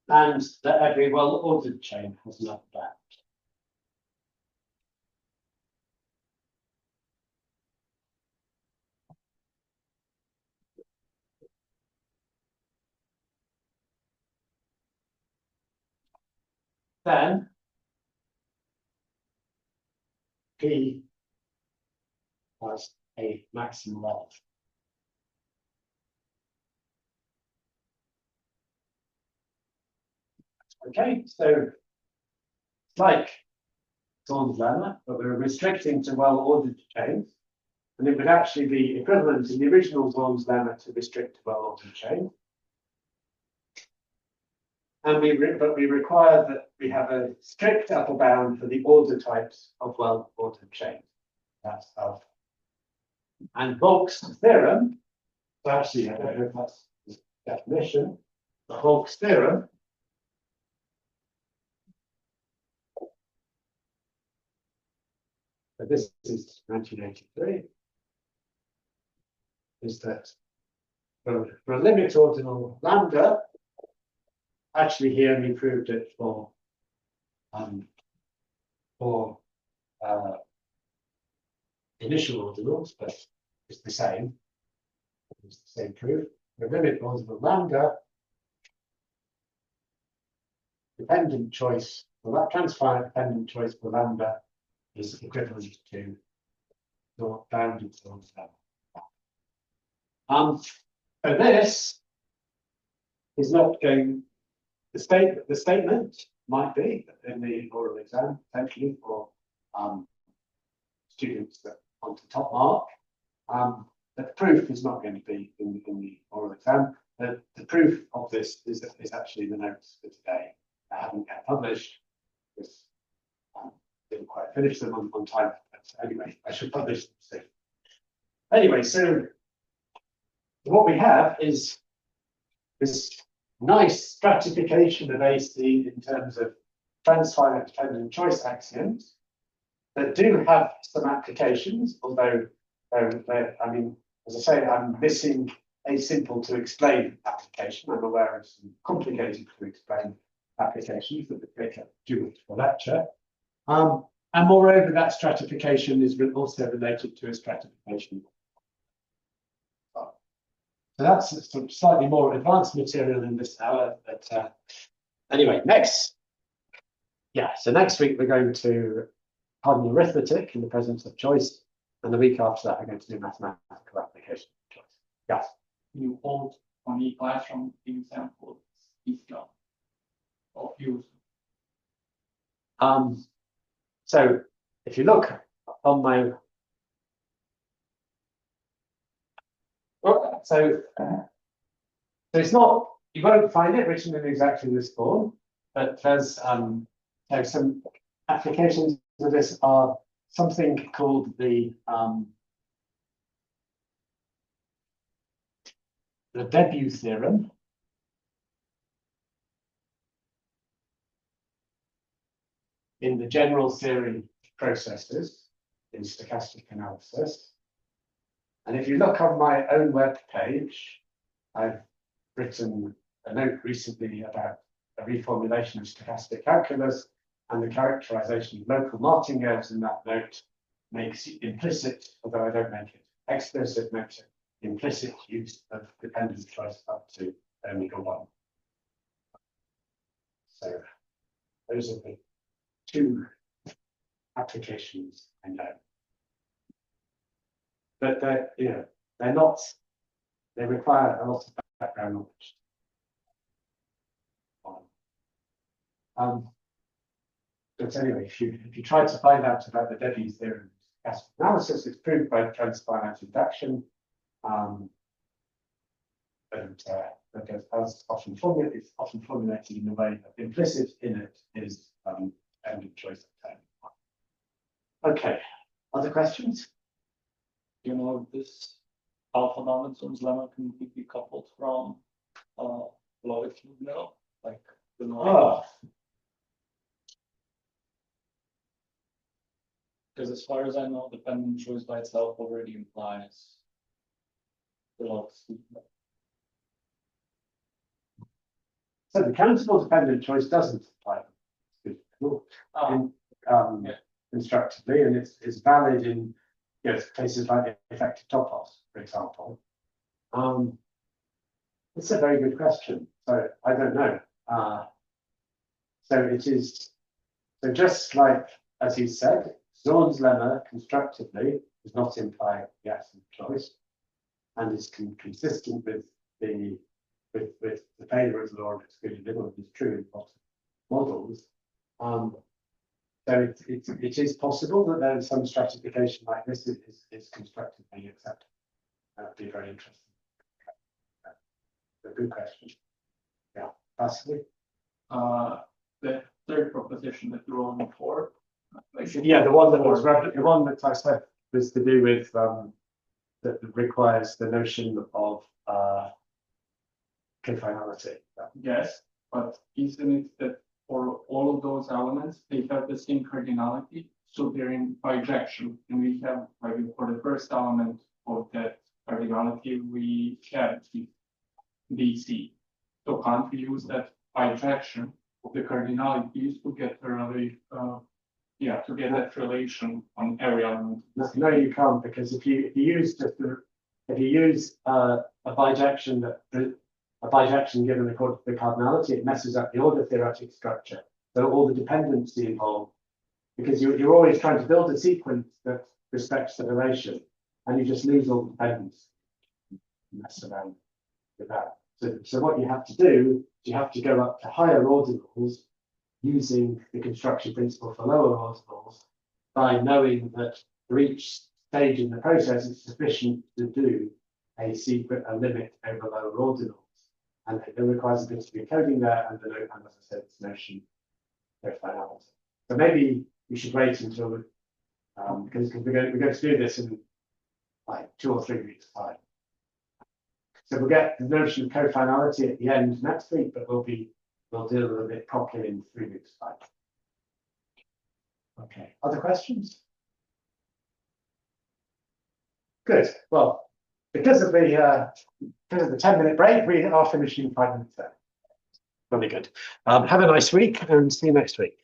and that every well-ordered chain has an upper bound. Then P has a maximum of. Okay, so it's like Zorn's lemma, but we're restricting to well-ordered chains, and it would actually be equivalent in the original Zorn's lemma to restrict to well-ordered chains. And we require that we have a strict upper bound for the order types of well-ordered chains. That's alpha. And Volk's theorem, so actually I don't know if that's the definition, but Volk's theorem but this is 1983, is that for a limit ordinal lambda, actually he only proved it for initial ordinals, but it's the same. It's the same proof. The limit ordinal lambda, dependent choice for that transfinite dependent choice for lambda is equivalent to the bounded Zorn's lemma. So this is not going. The statement might be in the oral exam potentially for students that want a top mark. But the proof is not going to be in the oral exam. The proof of this is actually the notes for today. I haven't yet published because didn't quite finish them on time. But anyway, I should publish them soon. Anyway, so what we have is this nice stratification of AC in terms of transfinite dependent choice axioms that do have some applications, although I mean, as I say, I'm missing a simple to explain application. I'm aware of some complicated to explain applications that would take up due for lecture. And moreover, that stratification is also related to a stratification. So that's some slightly more advanced material in this hour. But anyway, next. Yeah, so next week we're going to harden arithmetic in the presence of choice. And the week after that, we're going to do mathematical application of choice. Yes. You hold only classroom examples of use. So if you look on my So it's not, you won't find it written in exactly this form, but there's some applications of this are something called the debut theorem. In the general theory of processes in stochastic analysis. And if you look on my own web page, I've written a note recently about a reformulation of stochastic calculus, and the characterization of local martingales in that note makes it implicit, although I don't make it explicit, makes it implicit use of dependent choice up to omega 1. So those are the two applications I know. But they're not, they require a lot of background knowledge. But anyway, if you try to find out about the Debye theorem of stochastic analysis, it's proved by transfinite induction. But as often formulated, it's often formulated in the way that implicit in it is dependent choice of time. Okay, other questions? You know, this alpha nonemptiness lemma can be coupled from logic now, like the because as far as I know, dependent choice by itself already implies the log. So the countable dependent choice doesn't apply constructively, and it's valid in cases like effective topos, for example. It's a very good question. So I don't know. So it is. So just like as you said, Zorn's lemma constructively does not imply the axiom of choice, and is consistent with the failure of the law of excluded middle is true in lots of models. So it is possible that there is some stratification like this is constructively accepted. That would be very interesting. A good question. Yeah, possibly. The third proposition that you're on for. Yeah, the one that I said was to do with that requires the notion of cofinality. Yes, but isn't it that for all of those elements, they have the same cardinality, so they're in bijection, and we have, like, for the first element of that cardinality, we have BC. So can't we use that bijection of the cardinalities to get to get that relation on every element? No, you can't, because if you use a bijection given according to the cardinality, it messes up the order theoretic structure. So all the dependency involved, because you're always trying to build a sequence that respects the relation, and you just lose all the dependence. Mess around with that. So what you have to do is you have to go up to higher ordinals using the construction principle for lower ordinals by knowing that for each stage in the process it's sufficient to do a limit over lower ordinals. And it requires a bit of encoding there, and as I said, this notion of finality. So maybe we should wait until because we're going to do this in like 2 or 3 weeks' time. So we'll get the notion of cofinality at the end next week, but we'll deal with it properly in 3 weeks' time. Okay. Other questions? Good. Well, because of the 10-minute break, we are finishing 5 minutes there. Really good. Have a nice week and see you next week.